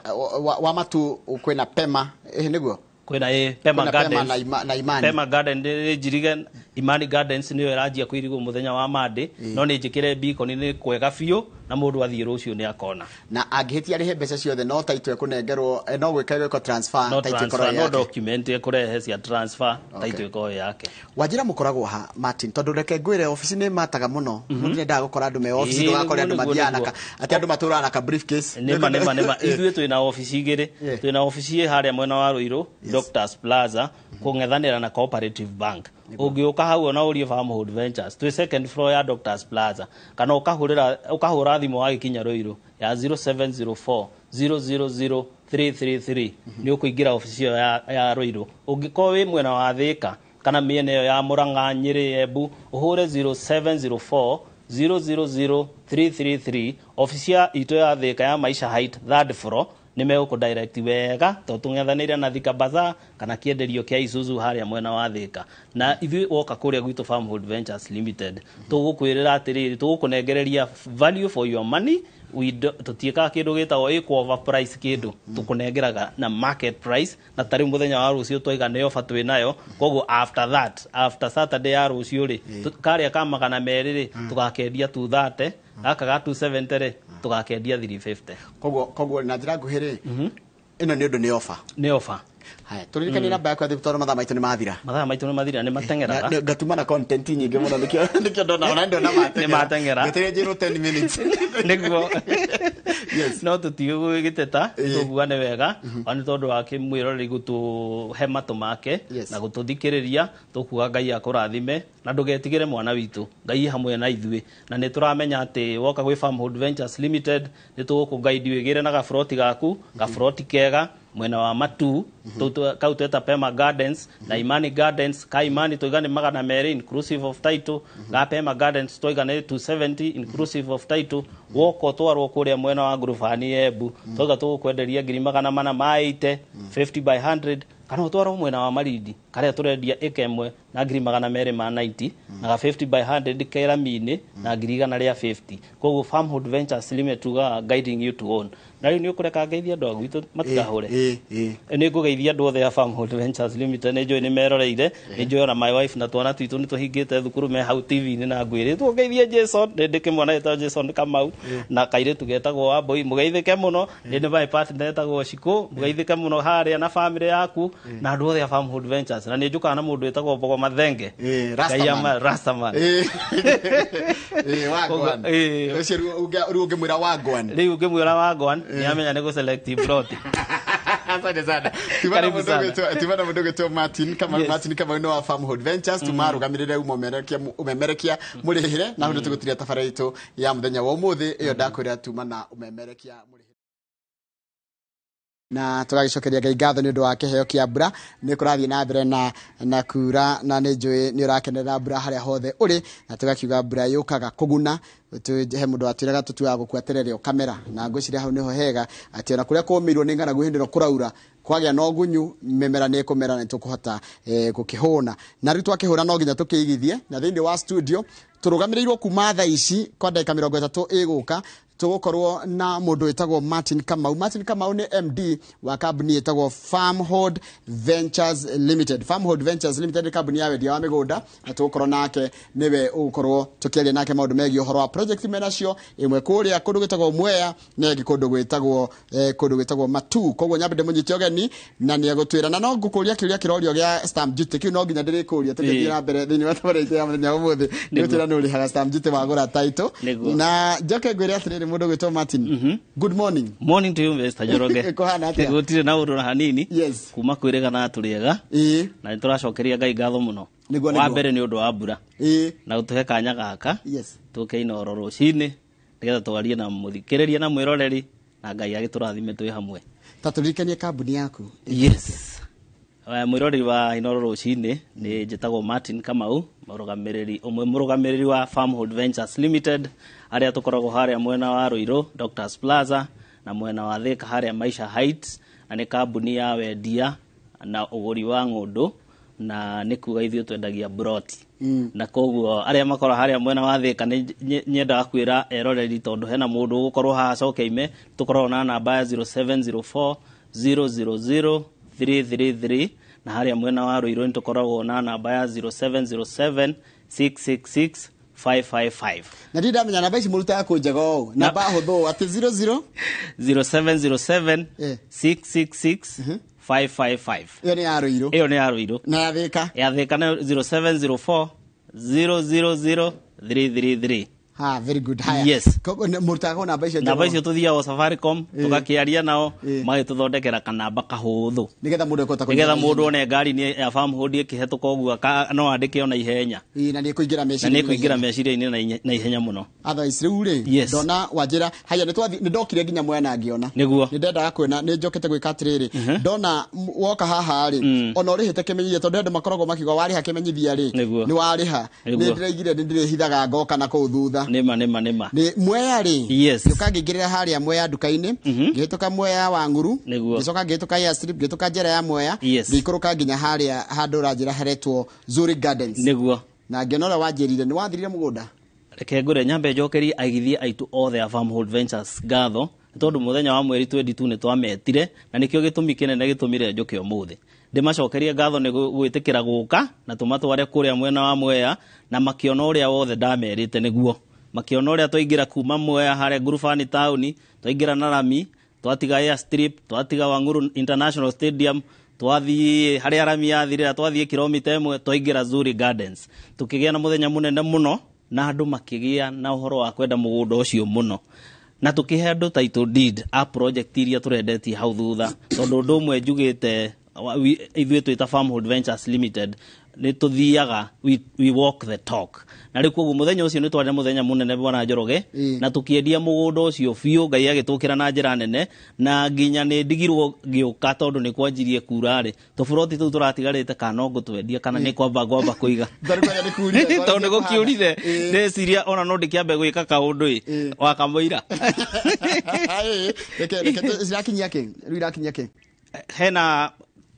wa matu kwina Pema niguo kwina Pema Gardens na Imani. Pema Garden Jirigan Imani Gardens niyo irajia kwirigwo muthenya wa Monday no ni njikire beacon ni kwega biu na mundu athie rucio ni akona na angihitia rihe mbeca ciothe no taitwe kunengerwo no gwika ko transfer taitwe ko yake no document ekurehe cia transfer taitwe ko yake wajira mukoragwo ha Martin tondu reke ngwire office ni mataga muno mundu nda gukora andu me office ndugakora andu mathiana ati andu maturana ka briefcase nema ithuĩ twina office igire twina office haria mwena wa Ruiru Doctors Plaza kung'ethanira na Cooperative Bank ungiuka hau ona urie Farmhood Ventures twi second floor ya Doctors Plaza kana ukahura thimu wa gikinya Ruiru ya 0704 000 333 ni ukuingira office ya Ruiru ungiko wi mwena wa Thika kana miene ya Murang'a Nyeri Embu uhure 0704 000 333 office ya ito ya Thika ya Maisha Height third floor nimeo ku direct wega to tung'ethanira na Thika Bazaar kana kienderio kia Isuzu haria mwena wa Thika na ithui woka kuria gwitu Farmhood Ventures Limited tugukwirira atiriri tugukunengereria value for your money tutieka kindu gitagwo iko overprice kindu tukunengeraga na market price na tari muthenya wa rucio twiga ne offer twi nayo koguo after Saturday ya rucio ri karia kama kana meriri tugakendia 230 aka ga 270 tugakendia 350 koguo na njira nguhiri ino ni undu ni offer haya turirikani namba yakwa thibitoro mathaa maitu ni mathira ni matengeraga gatuma na content nyingi muno nikio ndona ona ndo na matengera gitire jiro 10 minutes niguo yes no tutigo giteta tuguane wega ani tondu wa kimwirori gutu hematu make na gututhikiriria tukuga Ngai akurathime na ndugetigire mwana witu Ngai hamwe na ithui na ni turamenya ati woka gwi Farmhood Ventures Limited ni tugukuguide wigire na gafroti gaku gafroti kega mwena wa Matu kauteta Pema Gardens na Imani Gardens ka Imani toigane magana mere inclusive of title ga Pema Gardens toigane 270 inclusive of title woko twarwo kuria mwena wa Ngurufani Embu toiga tugukwenderia ngiri magana mana maite 50 by 100 kana twarwo mwena wa Marindi karia turendia ikemwe na ngiri magana mere ma 90 na 50 by 100 kera mine na ngiri gana ria 50 koguo Farmhood Ventures Limited guiding you to own na riu ni ukureka ngeithia andu agwitu matikahure ni ngugeithia andu othe ya Farmhood Ventures Limited ni njoi ni meroreire ni njoi na my wife na twana twitu ni tuhingite thukuru me hau TV ni na ngwire tu ngeithia Jason ndike mwana eta Jason Kamau na kaire tugetagwo wa boy mugeithike muno ni my partner etagwo Shiko mugeithike muno haria na family yaku na andu othe ya Farmhood Ventures na ni njuka na mundu etagwo Bogo Mathenge Rastaman wagwan ucio ungemwira wagwan riu ungemwira wagwan ni amenya ni go selective broti asante sana tumana mudogo to Martin kama no wa Farmhood Ventures tumarugamirire umemerekia murihire na hundu tugutiria tafaraitu ya muthenya wa umuthi iyo ndakwira tumana umemerekia murihire na tugagicokeria Ngai ngatho ni undu wa kiheo kia mbura ni kurathie na mbere na kura na ni njui ni urakenerera mbura haria hothe uri na tugakiuga mbura yukaga kuguna tuhe mundu atwiraga tutuaga gukwetererio kamera na ngwiciria hau niho hega ati ona kuria kumirwo ni ngana guhindiro kuraura kwagia no gunyu mimera ni kumera na tukuhota gukihuna na ritu akihuna no nginya tukiigithie na thindi wa studio turugamirirwo kuma thaa ici kwa dakika 30 iguka tugukorwo na mundu etagwo Martin Kamau ni MD wa company etagwo Farmhood Ventures Limited. Farmhood Ventures Limited ni company ya wendia wa migunda na tugukorwo nake niwe ugukorwo tukiaria nake maundu megi uhoro wa project menacio imwe kuria kundu gwitagwo Mwea na ingi kundu gwitagwo Matu koguo nyambende munyiti ogeni na ni agutwira na no ngukuria kiuria kirorio gia stamp duty kiu no nginya ndirikuria tukithi na mbere thini wa tabarite ya muthenya umuthi ndutira nuri haga stamp duty wagura title na njoke ngwire atiriri mundu gwitwo Martin good morning to you Mr. Joroge kohana atia gutire na uru hanini yes kuma kwirega na turiega na turacokeria Ngai ngatho muno wa mbere ni undu wa mbura na utuhe kanya gaka yes tuke inoro rucini nigetha twarie na muthikiriria na mwiroreri na Ngai agiturathime twi hamwe taturikanie kambuni yaku yes mwiroreri wa inoro rucini ni njitagwo Martin Kamau murugamiriri wa Farmhood Ventures Limited aria tukoragwo haria mwena wa Ruiru Doctors Plaza na mwena wa Thika haria Maisha Heights na ni kambuni ya wendia na uguri wa ngundu na ni kuga ithio twendagia broti na koguo aria makora haria mwena wa Thika nyenda kwira eroreri tondu hena mundu gukorwo ha cokeime tukorwo na namba ya 0704 000 333 na haria mwena wa Ruiru nitukoragwo na namba ya 0707 666 555. Na ndida menya namba ici muruta ya kunjaga o namba huthu ati 00 0707 666 555. Iyo ni ya Ruiru. Iyo ni ya Ruiru. Na ya Thika? Ya Thika na 0704 000 333. Ha, very good. Haya. Yes. Murtaga namba icio. Namba icio tuthia o Safaricom tugakiaria nao magituthondekera kanamba kahuthu. Nigetha mundu ekota kuingira. Nigetha mundu one ngari ni ya farm hold ikihetoka uguo no andike ona ihenya. Na ni kuingira meciria. Na ni kuingira meciria-ini na ihenya muno. Otherwise riu ri ndona wanjira haya ni ndokire nginya mwena ngiona. Niguo. Ni ndendaga kwena ni njokete gwika atiriri. Ndona woka haha ri ona urihite kimenyithia tondu andu makoragwo makiuga wariha kimenyithia ri ni wariha. Ni ndireigire ni ndirehithaga ngoka na kuu thutha. Nema. Ni Mwea ri. Yes. Yuka ngingirira haria Mwea duka-ini. Ngihituka Mwea wa Nguru. Ngicoka ngihituka ya strip, ngihituka njera ya Mwea. Ngikuruka nginya haria handu ranjira heretwo Zuri Gardens. Niguo. Na ngiona wanjirire ni wathirire mugunda. Reke ngure nyambe njokeri aigithie aitu othe a Farmhold Ventures ngatho tondu muthenya wa mweri 22 ni twametire na nikio gitumi kinene gitumire njoke umuthi. Ndimacokerie ngatho ni gwitikira guka na tumatware kuria mwena wa Mwea na makiona uria wothe ndamerite niguo. Makiona uria twaingira kuma Mwea haria Ngurubani town, twaingira Narami, twatiga Air Strip, twatiga Wanguru International Stadium, twathie haria Rami yathirira, twathie kilomita 1 twaingira Zuri Gardens. Tukigia na muthenya munene muno na andu makigia na uhoro wa kwenda mugunda ucio muno. Na tukihe andu title deed a project iria turendetie hau thutha tondu ndumwe njugite ithuĩ twĩta Farmhold Ventures Limited ni tuthiaga we walk the talk. Na rĩu koguo muthenya ũcio nĩ twarĩ muthenya munene bwana Njoroge na tukiendia mugunda ũcio biũ Ngai agĩtũkĩra na njĩra nene na nginya nĩ ndigirwo ngĩũka tondu nĩ kwanjirie kuura rĩ tũburoti tũu tũratigarĩte kana ngũtwendia kana nĩ kwamba kũiga tondu gũkiurire ndeciria ona no ndĩkĩambe gwĩka kaũndũ wa kamũira irakinyia kĩ hena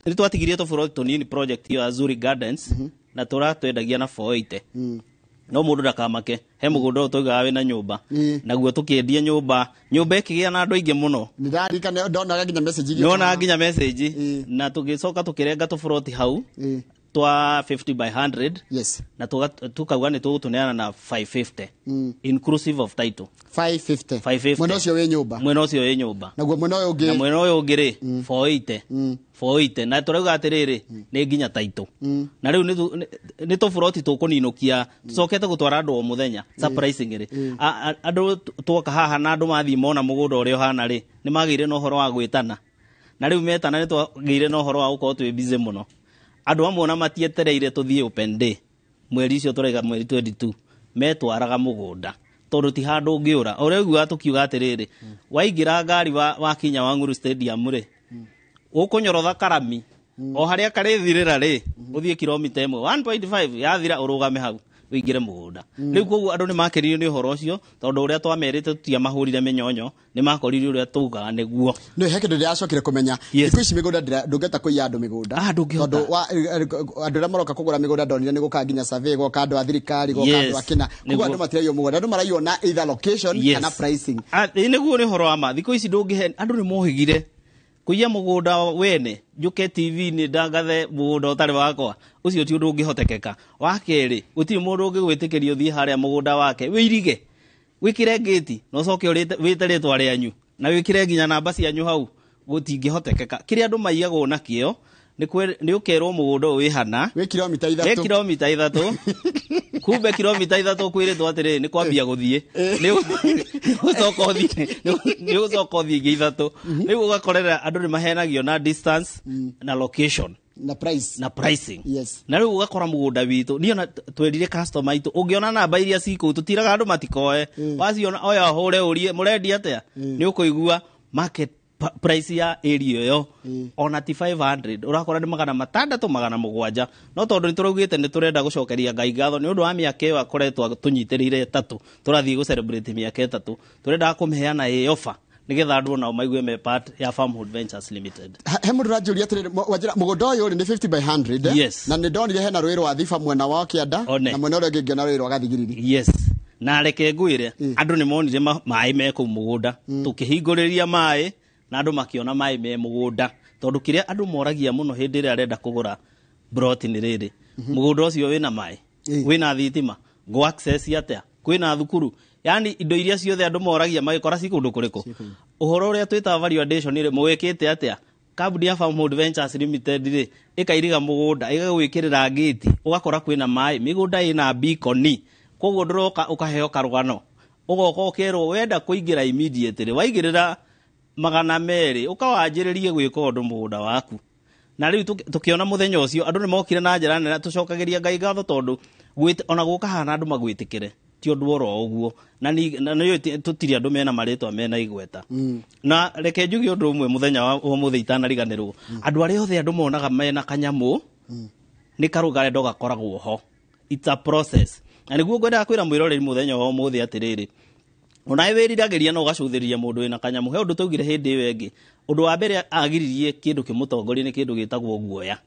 ni twatigirie tũburoti tũnini project ya Zuri Gardens na turatwendagia na 480. No mundu ndakamake he mugunda ũtũigaga wĩna nyũmba naguo tukiendia nyũmba ĩkĩgĩa na andũ aingĩ mũno. Nĩndarika ndona nginya message nona nginya message na tugicoka tukirenga tũburoti hau twa 50 by 100. Yes. Na tukauga nĩ tũgũtũneana na 550 inclusive of title 550 mwena ũcio wĩ nyũmba naguo mwena ũyũ ũngĩ mwena ũyũ ũngĩ rĩ 480 na tũrauga atĩrĩrĩ nĩ nginya title na rĩu nĩ tũburoti tũkũninũkia tũcokete gũtwara andũ o mũthenya surprising rĩ andũ twoka haha na andũ mathiĩ mona mũgũnda ũrĩa ũhana rĩ nĩ magĩire na ũhoro wa gwĩtana na rĩu metana nĩ twagĩire na ũhoro wa gũkorwo twĩ busy mũno. Andu amwe na matietereire tuthie open day mweri ucio turaiga mweri 22 metwaraga mugunda tondu ti handu ngiura ureugua tukiuga atiriri waingira ngari wa kinya Wanguru Stadium ri ukunyorotha Karami o haria karithirira ri uthie kilomita 1.5 yathira urugame hau wingire mugunda. Riu koguo andu ni makeririo ni uhoro ucio tondu uria twamerite tutia mahurire menyonyo ni makoririo uria tugaga niguo. No he kindu ndiracokire kumenya thiku ici migunda ndungeta kuiya andu migunda tondu andu ra maroka kugura migunda ndonire ni guka nginya survey goka andu a thirikari goka andu akina koguo andu matirayo mugunda andu marayo na either location kana pricing. Niguo ni uhoro wa ma thiku ici ndungihe andu ni mohigire kuiya mugunda wene njuke TV ni ndangathe mugunda utari wakwa ucio ti undu ungihotekeka. Wa keri gutiri mundu ungigwitikirio thie haria mugunda wake wirige wikire gate no coke wite ritwa rianyu na wikire nginya namba cianyu hau gutingihotekeka. Kiri andu maiyagwo na kio ni ukerwo mugunda wi hana wi kilomita 3 kumbe kilomita 3 kwiritwo atiri ni kwambia guthie ni ucoka uthie ngi 3 riu ugakorera andu ni mahenagio na distance na location na pricing. Yes. Na riu ugakora mugunda witu niona twendire customer itu ungiona namba iria ciku tutiraga andu matikoe waciona oya hure urie murendi atia ni ukuigua market price ya area yo ona ti 500 urakora ni 600 700 no tondu ni turaugite ni turenda gucokeria Ngai ngatho ni undu wa miaka iyo akoretwo tunyitirire 3 turathie gu celebrate miaka 3 turenda kumuheana offer nigetha andu nao maigue me part ya Farmhold Ventures Limited. He mundu ranjuria atiriri wajira mugunda uyu ni 50 by 100. Yes. Na ni ndonire hena rwiri rwa Thiba mwena wa Kianda na mwena uria ungi ngiona rwiri rwa Gathigiriri. Yes. Na reke ngwire andu ni monire mai me ku mugunda tukihinguriria mai na andu makiona mai me mugunda tondu kiria andu moragia muno hindi ria arenda kugura broti ni riri mugunda ucio wina mai wina thitima go access atia kwina thukuru yani indo iria ciothe andu moragia magikora ci kundu kuriku uhoro uria twita valuation ri mwekete atia kambuni ya Farmhood Ventures Limited ri ikairiga mugunda igagwikirira gate ugakora kwina mai migunda ina beacon koguo ndroka ukaheo karugano ugoka ukero wenda kuingira immediately waigirira 200 ukawanjiririe gwika undu mugunda waku na riu tukiona muthenya ucio andu ni mokire na njira nene tucokagiria Ngai gatho tondu ona gukahana andu magwitikire ti undu oro uguo na ni tutiri andu mena maritwa mena igweta na reke njugi undu umwe muthenya wa muthi itanariganirwo andu aria othe andu monaga mena kanyamu ni karugare ndogakoragwo ho it's a process na niguo ngwenda kwira mwiroreri muthenya wa muthi atiriri ona wiriragiria no gacuthiria mundu wina kanyamu he undu tugire hindi wengi undu wa mbere agiririe kindu kimutongoria ni kindu gitagwo guoya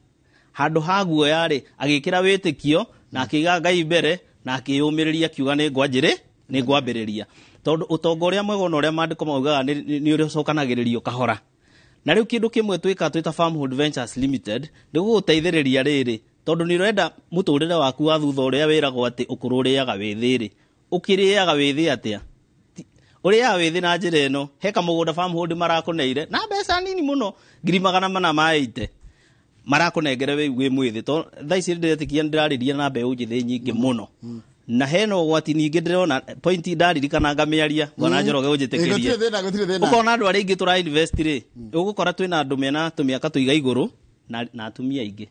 handu ha guoya ri agikira witikio na akiga Ngai mbere na akiyumiriria kiuga ni ngwambiriria tondu utongoria mwega ona uria mandiko maugaga ni uri cokanagiririo kahora na riu kindu kimwe twita Farmhood Ventures Limited ni guguteithiriria riri tondu ni urenda muturire waku wa thutha uria wiragwo ati ukururiaga withiri ukiriaga withi atia uria withi na njira ino heka mugunda Farmhood marakuneire na mbeca nini muno 480 marakunengere we mwithi to thaici ndiretikia ndirariria na mbeu njithi nyingi muno na heno gwati ningi ndirona point ndaririkana ngamiaria ngona njoroge unjitikirie ukona andu ari ingi tura invest ri ugukora twina andu mena tumiaka tuiga iguru na atumia ingi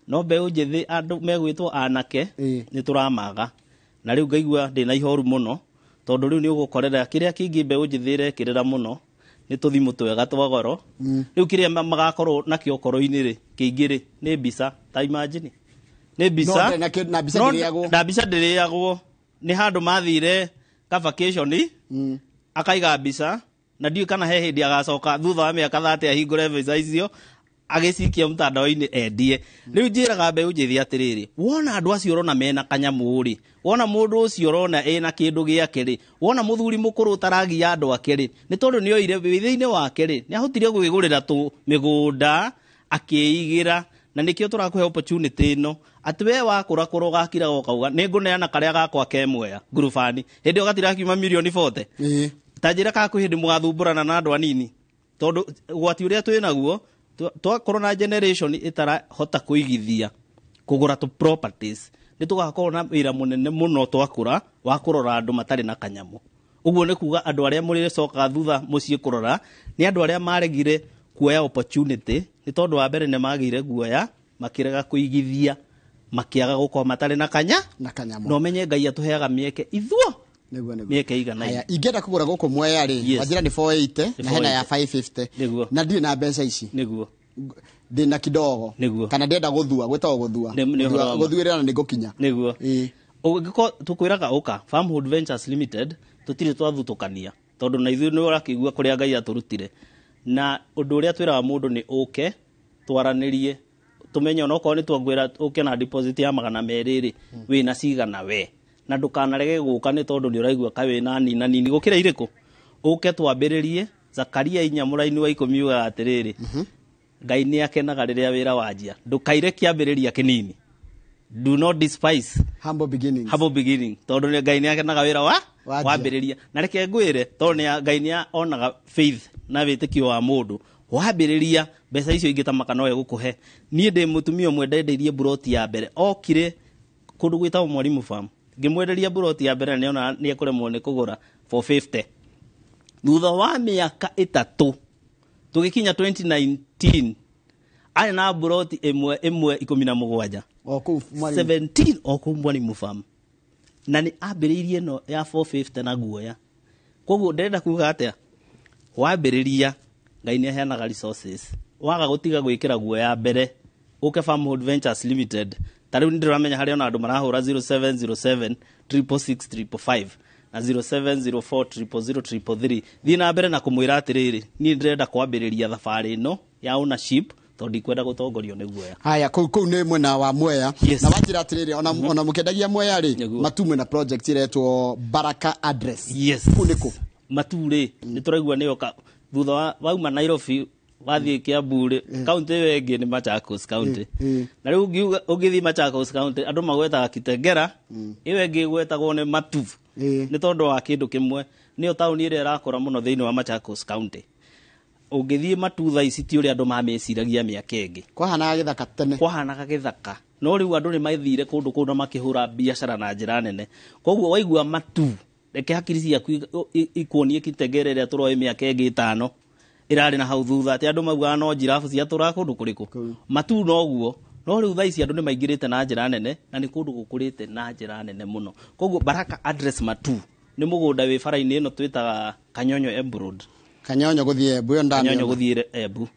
no mbeu njithi andu megwitwo anake ni turamaga na riu ngaigua ndina ihoru muno tondu riu ni ugukorera kiria kingi mbeu njithire kirira muno ni tuthimu twega twa goro riu kiria magakorwo nakio koro-ini ri kingi ri ni bisa ta imagine ni bisa na bisa ndiriagwo ni handu mathire ka vacation akaiga bisa na ndiu kana he hindi agacoka thutha wa miaka 30 ahingure visa icio agicikia mtandao-ini endie riu njiraga mbeu njithi atiriri wona andu acio urona mena kanyamu ri wona mundu ucio urona ena kindu giake ri wona muthuri mukuru taragia andu ake ri ni tondu ni oire withiini wake ri ni ahotire gwigurira tu migunda akiigira na nikio turakuhe opportunity ino ati we wakura gakira ukauga ni nguneana karia gakwa kemwea ngurubani hindi ugatira kiuma milioni 40 tajira kaku hindi mugathumburana na andu anini tondu gwati uria twinaguo twakorwo na generation itara hota kuigithia kugura tu properties ni tugakorwo na wira munene muno twakura wa kurora andu matari na kanyamu uguo ni kuga andu aria muri coka thutha mucii kurora ni andu aria maregire kuoya opportunity ni tondu wa mbere ne magire guoya makirega kuigithia makiaga gukoma matari na kanyamu no menye Ngai atuheaga mieke ithuo mieke igana aya ingenda kugura guku Mwea ri wajira ni 480 na hena ya 550 na ndi na mbeca ici niguo ndina kidogo kana ndenda guthua gwetago guthuirana ni gukinya niguo ugiko tukwiraga uka Farmhood Ventures Limited tutire twathutukania tondu na ithuĩ ni urakigua kuria Ngai aturutire na undu uria twiraga mundu ni uke twaranirie tumenye ona ko ni twangwira uke na deposit ya 200 ri wina cigana we na ndukanarege guka ni tondu ni uraigua kawe na nini gukira iriku uke twambiririe Zakaria inyamuraini wa 10 uga atiriri Ngai ni akenaga riria wira wanjia ndukaire kiambiriria kinini do not despise humble beginning tondu ni Ngai ni akenaga wira wambiriria na reke ngwire tondu ni Ngai ni onaga faith na witikio wa mundu wambiriria mbeca icio ingitamaka no egukuhe nie ndi mutumia umwe ndendeirie broti ya mbere okire kundu gwitagwo Mwalimu Farm ngimwenderia broti ya mbere niona ni ekuremwo ni kugura 450 thutha wa miaka 3 tugikinya 2019 ari na broti imwe 17 oku Mwalimu 17 oku Mwalimu Farm na ni ambiririe no ya 450 na guoya koguo ndenda kuga atia wambiriria Ngai ni aheanaga resources waga gutiga gwikira guoya mbere uke Farmhood Ventures Limited tariu ndiramenya hari ona andu marahura 0707 666 na 0704 thina mbere na kumwira atiriri ni ndirenda kwambiriria thabari ino ya ownership tondu kwenda gutongorio ni guoya haya kuu ni mwena wa Mwea na wajira atiriri ona mukendagia Mwea ri matumwe na project iretwo Baraka Address kuniko mature ni turaigua ni oka thutha wauma Nairobi wathie Kiambu county wengi ni Machakos county na riu ungithi Machakos county andu magwetaga Kitengera iwe ngi gwetagwo ni Matu ni tondu wa kindu kimwe ni tauni ire irakora muno thiini wa Machakos county ungithie Matu tha ici ti uri andu mameciragia miaka ingi kwahanaga githaka tene kwahanaga githaka no riu andu ni maithire kundu kuna makihura biashara na njira nene koguo waigua Matu reke hakiri ciaku ikuonie Kitengera ria turoi miaka ingi 5 irari na hau thutha ati andu mauga no jirafu cia tura kundu kuriku Matu no guo no riu tha ici andu ni maingirite na njira nene na ni kundu gukurite na njira nene muno koguo Baraka address Matu ni mugunda wi faraini ino twitaga Kanyonyo Embu Road Kanyonyo guthie Embu ndani Kanyonyo guthie Embu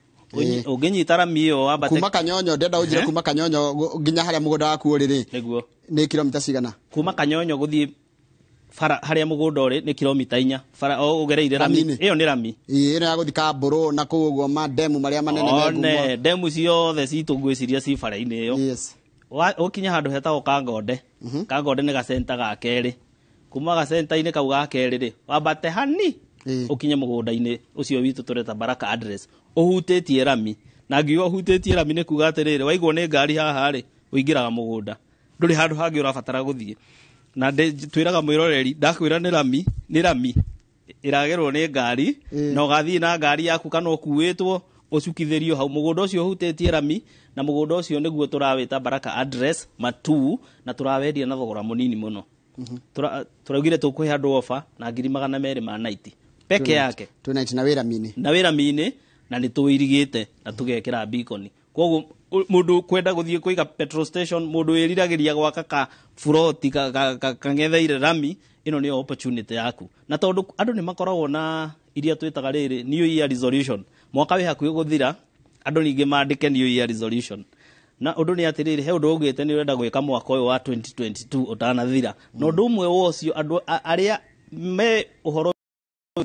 unginyita rami iyo wambate kuma Kanyonyo ndenda unjire kuma Kanyonyo nginya haria mugunda waku uriri niguo ni kilomita cigana kuma Kanyonyo guthie fara haria mugunda uri ni kilomita 4 fara ugereire rami iyo ni rami ino ya guthika Mburu na kuguo ma demu maria manene ne demu ciothe citu ngwiciria ci fara-ini iyo yes ukinya handu hetagwo Kangonde Kangonde ni gacenta ga keri kuma gacenta-ini kau ga keri ri wambate hani ukinye mugunda-ini ucio witu tureta Baraka address uhutitie rami na ngiuga uhutitie rami ni kuga atiriri waigwo ni ngari haha ri uingiraga mugunda nduri handu hangi urabatara guthie na twiraga mwiroreri ndakwira ni rami iragerwo ni ngari na ugathie na ngari yaku kana ukuwitwo ucukithirio hau mugunda ucio uhutitie rami na mugunda ucio niguo turawita Baraka address Matu na turawendia na thogora munini muno turaugire tukwihe andu offer na 290 peke yake tonight na wira mini na ni tuirigite na tugekira beacon koguo mundu kwenda guthie kuiga petrol station mundu wiriragiria gwaka ka floti kangetheire rami ino ni opportunity yaku na tondu andu ni makoragwo na iria twitaga riri new year resolution mwaka wi hakuhi guthira andu ningi maandike new year resolution na undu ni atiriri he undu ugite ni urenda gwika mwaka uyu wa 2022 utanathira no undu umwe wocio andu aria me uhoro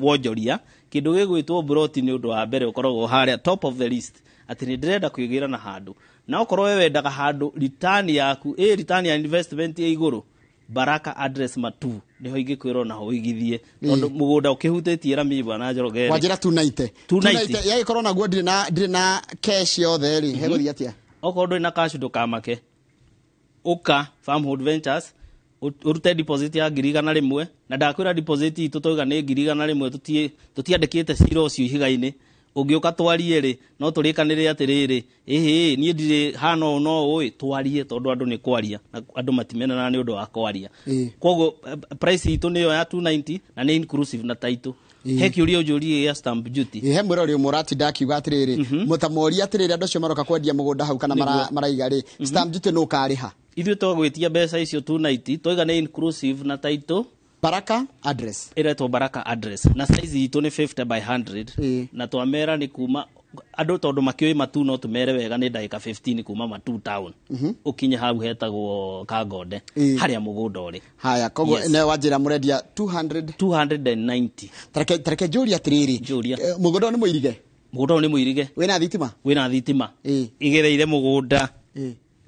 wonjoria kindu gigwitwo broti ni undu wa mbere ukoragwo haria top of the list ati ni ndirenda kwigira na handu na ukorwo we wendaga handu return yaku return ya investment ya iguru Baraka address Matu niho ingikwirwo na ho igithie tondu mugunda ukihutitie rami bwana Njoroge wajira 290 yagikorwo naguo ndire na cash yothe ri heguthia atia okorwo nduri na cash ndukamake uka Farmhood Ventures urute deposit ya 100,000 na ndakwira deposit itu toiga ni 100,000 tutiandikite ciro cio ihiga-ini ungiuka twarie ri no turikanire atiriri ni ndire hano no oi twarie tondu andu ni kwaria na andu matimenana ni undu wa kwaria koguo price itu niyo ya 290 na ni inclusive na title he kiuria ujurie ya stamp duty he mwirori murati ndakiuga atiriri mutamori atiriri andu cio maroka kwendia mugunda hau kana maraiga ri stamp duty no kariha ithuĩ twagwĩtia mbeca icio 290 toiga nĩ inclusive na title Baraka address iretwo Baraka address na size itu ni 50 by 100 na twamera ni kuma andu tondu makioi Matu no tumere wega ni ndagika 15 kuma Matu town ukinye hau hetagwo Kangonde haria mugunda uri haya koguo ne wajira murendia 290 tareke juria atiriri mugunda ni muirige wina thitima igereire mugunda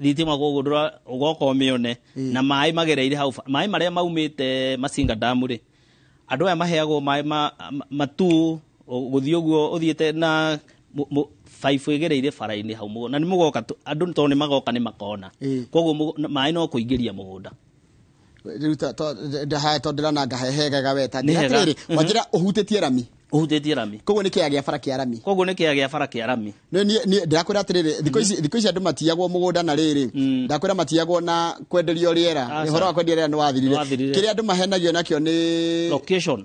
thitima kugundura ugoko mione na mai magereire hau mai maria maumite Masinga Dam ri andu aya maheagwo mai Matu guthio guo uthiete na 5 igereire faraini hau mugunda na ni mugoka andu to ni magoka ni makona koguo mai no kuingiria mugunda ruta to ha to ndira ngahehega weta ndira wajira uhutitie rami koguo ni kia gia fara kia rami ni ndakwira atiriri thiko ici andu matiagwo mugunda na riri ndakwira matiagwo na kwenderio riera ni horo wa kwenderia riera ni wathirire kiria andu mahenagio nakio ni location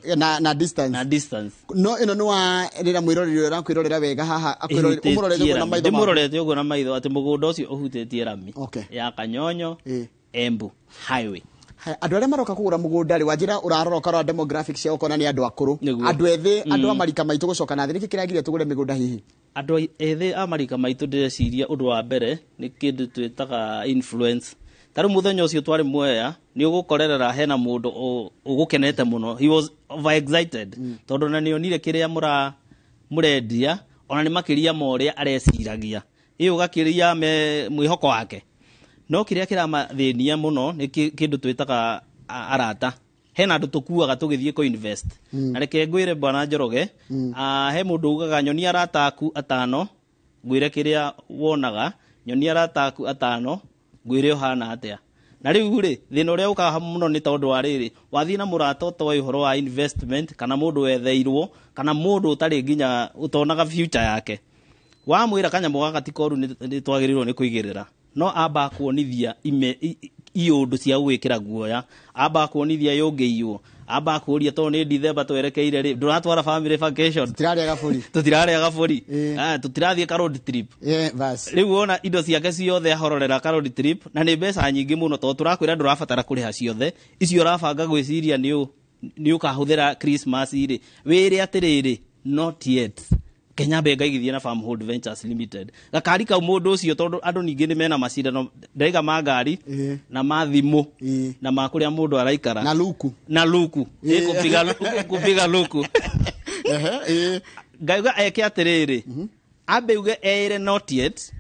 na distance no ino ni wa rira mwirorero rakwirorera wega haha umurorete uguo na maitho ati mugunda ucio uhutitie rami ya Kanyonyo Embu highway andu aria maroka kugura mugunda ri wajira uraroroka ro demographics cia ukona ni andu akuru andu ethi andu amarika maitu gucoka na thiri kikiragire tugure migunda hihi andu ethi amarika maitu ndeciria undu wa mbere ni kindu twitaga influence taru muthenya ucio twari Mwea ni ugukorerera hena mundu ugukenete muno he was over excited tondu na nionire kiria murendia ona ni makiria moria areciragia iyo gakiria mwihoko wake no kiria kiramathinia muno ni kindu twitaga arata hena andu tukuaga tugithie ko invest na reke ngwire bwana Njoroge he mundu ugaga nyoni arataku atano ngwire kiria wonaga nyoni arataku atano ngwire uhana atia na riu ri thina uria ukaga muno ni tondu wa riri wathie na murata utoi uhoro wa investment kana mundu wetheirwo kana mundu utari nginya utonaga future yake wa mwira kanyamu gaka tikoru ni twagirirwo ni kuigirira no amba kuonithia iundu cia gwikira guoya amba kuonithia yongeiywo amba kuria to ni December twerekeire ri nduratwara family vacation tutirarega gaburi tutirathie ka road trip bas riu wona indo ciake ciothe ahororera ka road trip na ni mbeca nyingi muno to turakwira ndurabatara kuriha ciothe icio urabanga gwiciria ni ukahuthira Christmas ri wire atiriri not yet Kenya Benga igithie na Farmhold Ventures Limited gakari ka mundu ucio tondu andu ningi ni mena macindano ndaiga ma ngari na mathimu na makuria mundu araikara na luku kupiga luku gaiga eke atiriri abe uge ere not yet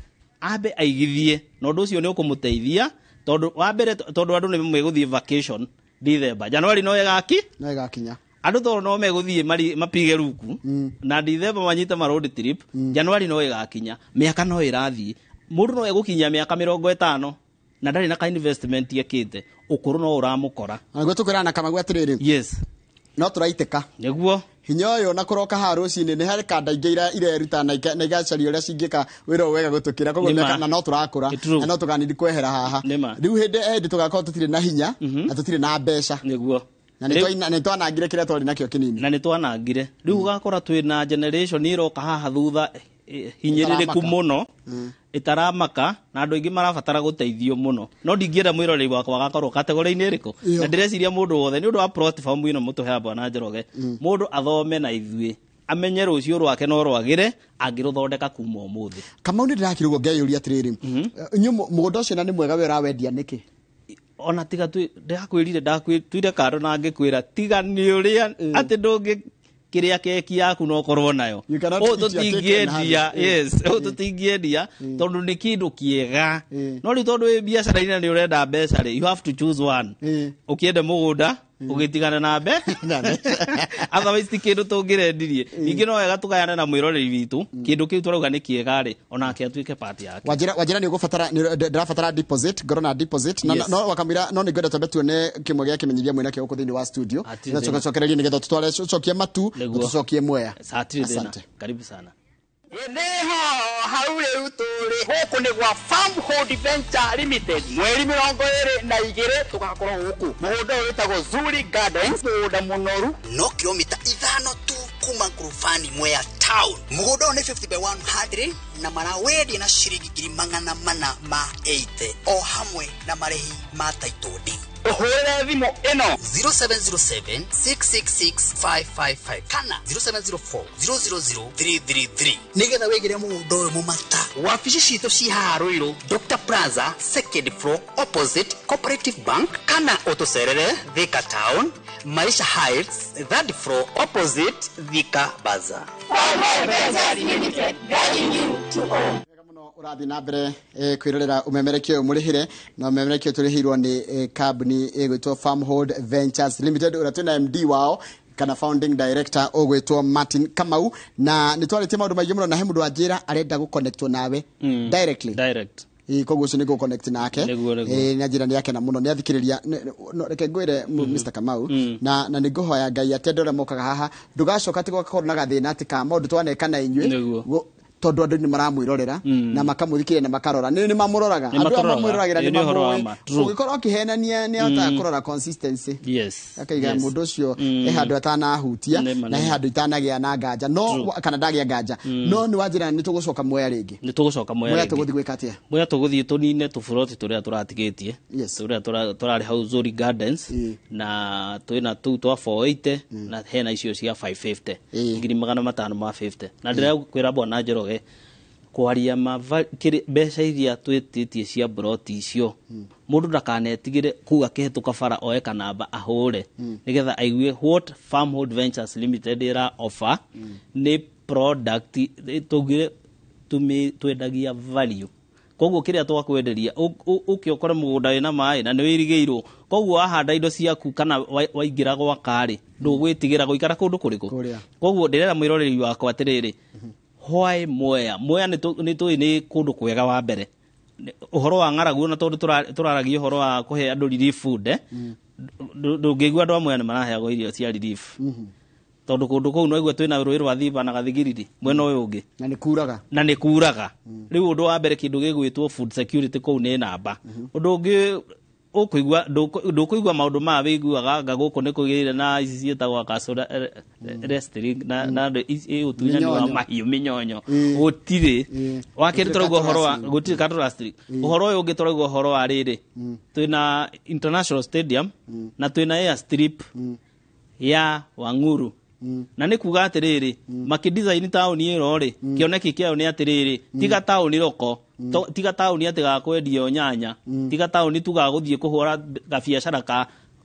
abe aigithie nondu ucio ni ukumuteithia tondu wa mbere tondu andu ni meguthie vacation December January no igakinya andu to no meguthie mapige ruku na December manyita ma road trip January no igakinya miaka no irathie mundu no egukinya miaka 50 na ndari na ka investment yekite ukuru no uramukora ngwe tukirana kama gwa tiriri yes no turaiteka niguo hinya uyu na kuroka haru cini ni hari kanda ingira ireruta na igacaria uria cingika wira wega gutukira koguo na no turakura na no tuganidi kwehera haha riu hindi tugakorwo tutire na hinya na tutire na mbeca niguo na ni twanangire kiria twari nakio kinini na ni twanangire riu ugakora twi na generation iroka haha thutha hinyiririku muno itaramaka na andu ingi marabatara guteithio muno no ndingienda mwiroreri wakwa gakorwo kategori-ini iriku na ndireciria mundu wothe ni undu wa platform ino mutuhe bwana Njoroge mundu athome na ithui amenye rucio rwake no rwagire angiruthondeka kuma umuthi kama ni ndirakirwo ngeyuria atiriri nyu mugunda ucio na ni mwega we urawendia niki ona tiga ndakwirire ndakwitire karo na ngikwira tiga ni uria ati ndungi kiria keki yaku no korwo nayo tutingiedia yes tutingiedia tondu ni kindu kiega no ri tondu wi biacara ina ni urenda mbeca ri you have to choose one ukiende mugunda ugitigana na mbe otherwise kindu tungirendirie ingi no wega tukayana na mwiroreri witu kindu kiu turauga ni kiega ri onake atuike part yake wajira ni ugubatara ndirabatara deposit ngoro na deposit no wakamira no ni ngwenda twambe tuone kimwe gia kimenyithia mwina kio kuthini wa studio na tugacokereria nigetha tutware cokie matu tucokie mwea asante karibu sana Neho haure uturi huku ni gwa Farmhold Ventures Limited mweri 22 tugakorwo huku mugunda witagwo Zuri Gardens mugunda munoru no kilomita 5 tu kuma Ngurufani Mwea town mugunda ni 50 by 100 na marawedia na shiringi 480 o hamwe na marehi ma title deed uhurira thimu ino 0707666555 kana 0704000333 nigetha wegere mugunda uyu mumata wabici citu ci haruiru Dr Plaza second floor opposite Cooperative Bank kana utucerere Thika Town Maisha Heights third floor opposite Thika Bazaar urathi na mbere kwirorera umemerekio murihire na umemerekio turihirwo ni company igwitwo Farmhold Ventures Limited uratu na MD wao kana founding director ogwitwo Martin Kamau na nitwaritie maundu maigi muno na he mundu anjira arenda guconnectwo nawe directly koguo ucio ni go connect nake na njira ni yake na muno ni athikiriria reke ngwire Mr Kamau na ni nguhoya Ngai atende ore mokaga haha ndugacoka ti gwakorwo na gathina ati ka maundu twaneka na inywe tondu andu ni maramwirorera na makamuthikiria na makarora ni mamuroraga andu mamwiroragera ni mamwe ugikorwo kihenania ni ota kurora consistency akaiga mundu ucio handu atana hutia na handu itanagia na nganja no kana ndagia nganja no ni wanjira ni tugucoka Mwea ringi Mwea tuguthi gwika atia Mwea tuguthi tunine tuburoti turia turatigitie turia turari hau Zuri Gardens na twina tu twa 480 na hena icio cia 550 ngiri 550 na ndira kwira bwana Njoroge kwaria mbeca iria twititie cia broti icio mundu ndakanetigire kuga kihituka bara oe kanamba ahure nigetha aigue what Farmhold Ventures Limited ira offer ni product tugire twendagia value koguo kiria twakwenderia uke ukore mugunda wina mai na ni wirigeirwo koguo ahanda indo ciaku kana waingira gwaka ri ndugwitigira guikara kundu kuriku koguo ndirera mwiroreri wakwa atiriri why Mwea ni tui ni kundu kwega wa mbere uhoro wa ng'aragu na tondu turaragia uhoro wa kuhe andu relief food ndungigua andu amwe ni maraheagwo irio cia relief tondu kundu kou no igwe twina rũĩ rwa Thiba na Gathigiriri mwena uyu ungi na ni kuraga riu undu wa mbere kindu gigwitwo food security kou ni namba undu ungi ukuigua ndukuigua maundu ma wiguaga anga guku ni kugirire na ici cietagwa castle restring na utunyani wa mahiu minyonyo gutire wakiri turauga uhoro wa gutire castle restring uhoro uyu ungi turauga uhoro wa riri twina international stadium na twina airstrip ya Wanguru na ni kuga atiriri makidesign town iro ri kioneki kiao ni atiriri tiga town roko tiga town atiga kwendio nyanya tiga town tuga guthie kuhura gabiacara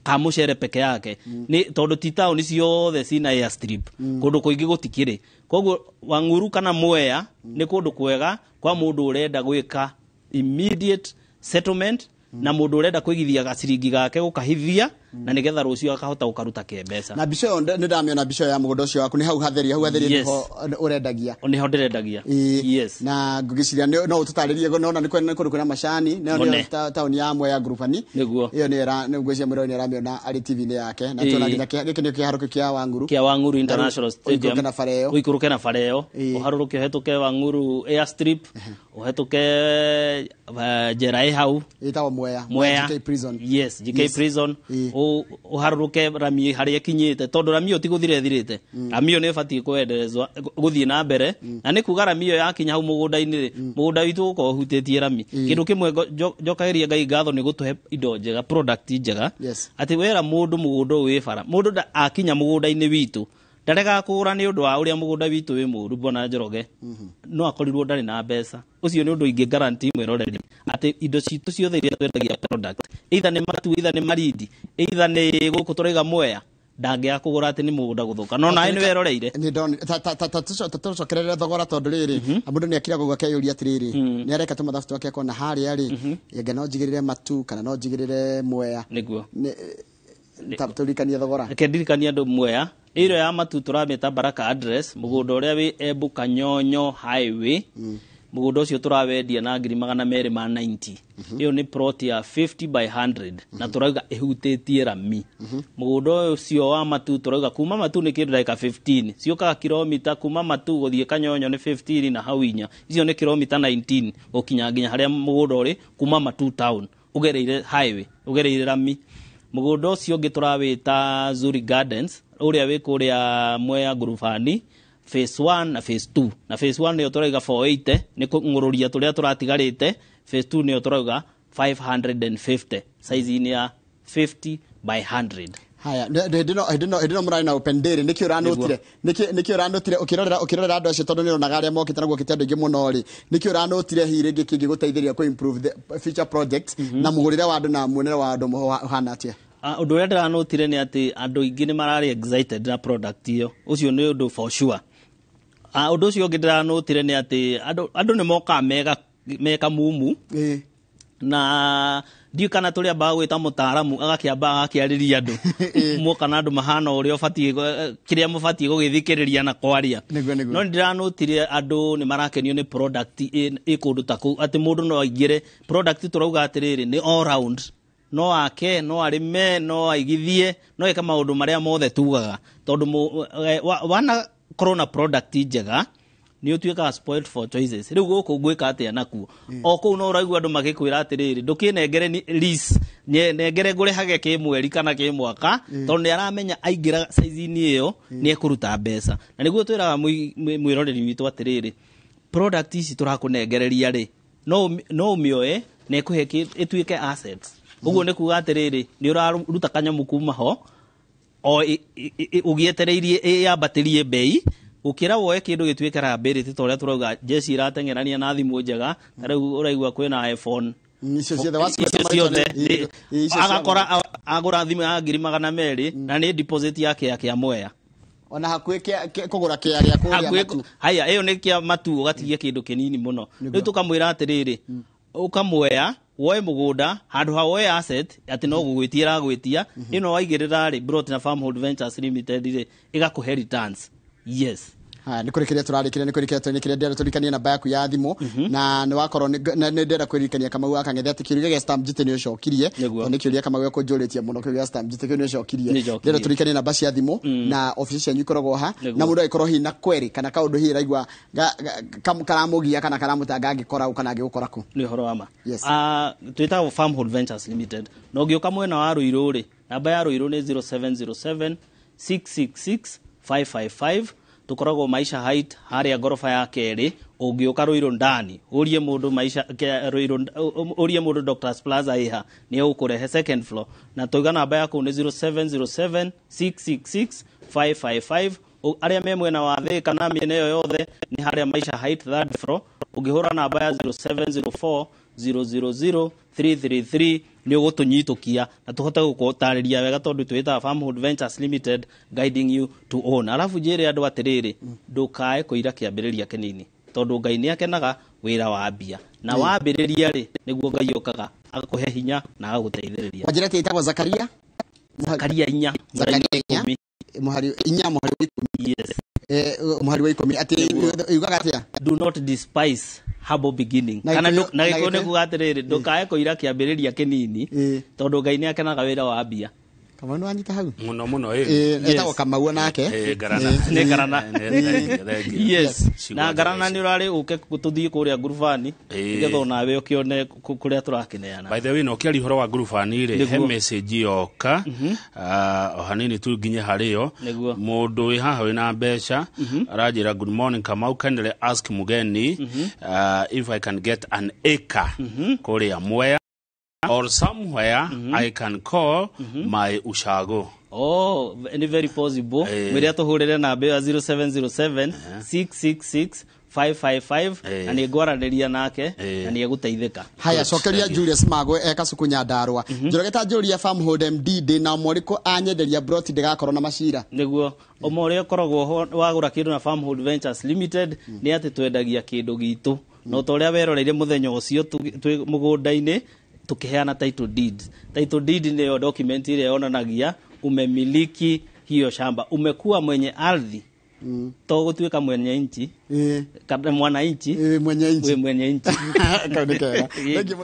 ka mucere peke yake ni tondu ti town ciothe cina airstrip kundu kuingi gutikire koguo Wanguru kana Mwea ni kundu kwega kwa mundu urenda gwika immediate settlement na mundu urenda kwigithia gaciringi gake gukahithia na nigetha rucio akahota gukaruta kembeca na bico ni ndamiona bico ya mugondo ucio waku ni hau hatheri niho urendagia ni ho ndirendagia yes na ngugiciria no ututaririe nona ni kundu kuna macani ni town ya Mwea Ngurubani niguo iyo ni ngwiciria mwiro ni aramiona ari TV ni yake na tuna nginya giki ni kiharuko kia Wanguru International Stadium uikuruke na fareo uharuruke hetuke Wanguru airstrip uhetuke jerai hau itawa Mwea JK prison yes JK prison uharuruke Rami haria kinyite tondu Rami tiguthire thirite Rami ni fati kwenderezwa guthie na mbere na ni kuga Rami yakinya hau mugunda-ini mugunda witu uko hutitie Rami kindu kimwe njokagiria Ngai ngatho ni gutuhe indo njega product njega ati wera mundu mugunda wi bara mundu akinya mugunda-ini witu ndarega kugura ni undu wa uria mugunda witu wi muru bona Njoroge no akorirwo ndari na mbeca ucio ni undu ingi guarantee mwiroreri ati indo citu ciothe iria twendagia product either ni matu either ni maridi either ni guku turiga Mwea ndangia kugura ati ni mugunda guthuka no nae ni weroreire ni don tatucokerere thogora tondu riri mundu ni akira gugwa keyuria atiriri ni areka tumathabu twake kona haria ri yenge no njigirire matu kana no njigirire Mwea niguo turikania thogora kendirikania andu Mwea iro ya matu turameta Baraka address mugunda uria wi Embu Kanyonyo highway mugunda ucio turawendia na 290 iyo ni plot ya 50 by 100 na turauga ihutitie Rami mugunda ucio wa matu turauga kuma matu ni kindu like 15 cioka kilomita kuma matu guthie Kanyonyo ni 15 na hawinya icio ni kilomita 19 gukinya nginya haria mugunda uri kuma matu town ugereire highway ugereire Rami mugunda ucio ungi turawita Zuri Gardens uria wi kuria Mwea Ngurubani phase 1 na phase 2 na phase 1 ni turauga 480 ni kungururia turia turatigarite phase 2 ni turauga 550 size ni ya 50 by 100 haya ndino murai na upendere niki uranotire ukirorera andu acio tondu ni ronaga aria mokite naguo kite andu ingi muno ri niki uranotire hire ngi guteithiria ku improve the future projects na mugurire wa andu na muonere wa andu hana atia undu uria ndiranotire ni ati andu ingi ni marari excited na product iyo ucio ni undu for sure undu ucio ungi ndiranotire ni ati andu ni moka meka mumu na ndio kana turia bagwita mutaaramu agakiamba akiariria andu moka na andu mahana uria ufatie kiria mufatie gugithikiriria na kwaria no ndiranotire andu ni marakenio ni product ikundu taku ati mundu no aigire product turauga atiriri ni all round no ake no arime no aigithie no eka maundu maria mothe tugaga tondu wana corona product njega ni utuika spoiled for choices riu guku gwika atia naku o ku no uraigua andu magikwira atiriri ndukinengere lease nengere ngure hage ki mweri kana ki mwaka tondu ni aramenya aingira size-ini iyo ni ekuruta mbeca na niguo twiraga mwiroreri witu atiriri product ici turakunengereria ri no umioe na ekuhe ituike assets uguo ni kuga atiriri ni uraruta kanyamu kuma ho o ugietereirie yambatirie bei ukira woe kindu gituike rambirite toria turauga jesi iratengerania na thimu njega tariu uraigua kwina iPhone agakora agura thimu ya 200 na ni deposit yake ya Mwea ona hakuhi kugura kiaria kuria matu haya iyo ni kia matu ugatigia kindu kinini muno riu tukamwira atiriri ukamuoya woe mugunda handu ha woe asset ati no gugwitira gwitia ino waigirira ri Brought na Farmhold Ventures Limited ri igakuhe returns. Yes. Ni kurikiria turarikire ni kurikiria turikire ndera turikania namba yaku ya thimu na ni wakorwo ni ndera kurikania kama waka ngethe ati kiuria ge stamp jite ni ucokirie ni kiuria kama we kunjuritie muno kiuria stamp jite ni ucokirie ndera turikania namba cia thimu na office yanyu ikoragwo ha na mundu ikorwo hi na query kana kaundu hi raigwa karamugia kana karamutanga ngikora kana ngikora ku ni horo ama. Twita Farmhold Ventures Limited no ngioka mwena wa Ruiru ri namba ya Ruiru ni 0707 666 555 tukoragwo Maisha Height haria gorofa ya keri ungioka Ruiru ndani urie mundu Maisha Ruiru urie mundu Doctors Plaza iha ni ukurehe second floor na toiga namba yako ni 0707 666 555 aria me mwena wa Thika na miene yo yothe ni haria Maisha Height third floor ungihura namba ya 0704 000 333 ni ugutunyitukia na tuhote gukutariria wega tondu twita Farmhold Ventures Limited guiding you to own. Alafu jere andu atiriri ndukae kuira kiambiriria kinini tondu Ngai ni akenaga wira wa mbia na wambiriria ri niguo Ngai okaga agakuhe hinya na agaguteithiriria. Wajira titagwa Zakaria inya muhari inya muhari wa 10. Yes. Muhari wa 10 ati yugaga atia do not despise humble beginning kana na gikone kugatiriri ndukae kuira kiambiriria kinini tondu Ngai ni akenaga wira wa mbia. Kama ndo anyita hau muno etagwo Kamau nake Garana yes na Garana ni urari uke tuthii kuria ngurufani igetho nawe ukione kuria turakineana. By the way no kiari horo wa ngurufani ri he message yoka hanini tu ginye hario mundu wi haha wina mbeca arajira good morning Kamau, kindly ask mugeni if I can get an acre kuria Mwea or somewhere I can call my ushago. Oh, very possible. Mweria tuhurire namba ya 0707 666 555 na ni ngwaraniria nake na ni eguteithika. Haya cokeria Julius Magwe eka sukunya Ndarwa njorogeta Julia Farmhold MD na moriko anyenderia Brought ndigakorwo na macira niguo omore koragwo wagura kindu na Farmhold Ventures Limited ni ati twendagia kindu gitu no toria weroreire muthenya ucio twi mugunda-ini tukiheana title deed. Title deed ni document ile yonanagia umemiliki hiyo shamba, umekuwa mwenye ardhi to gutwika mwenye inchi kana mwana inchi mwenye inchi we mwenye inchi kaunekera. Thank you.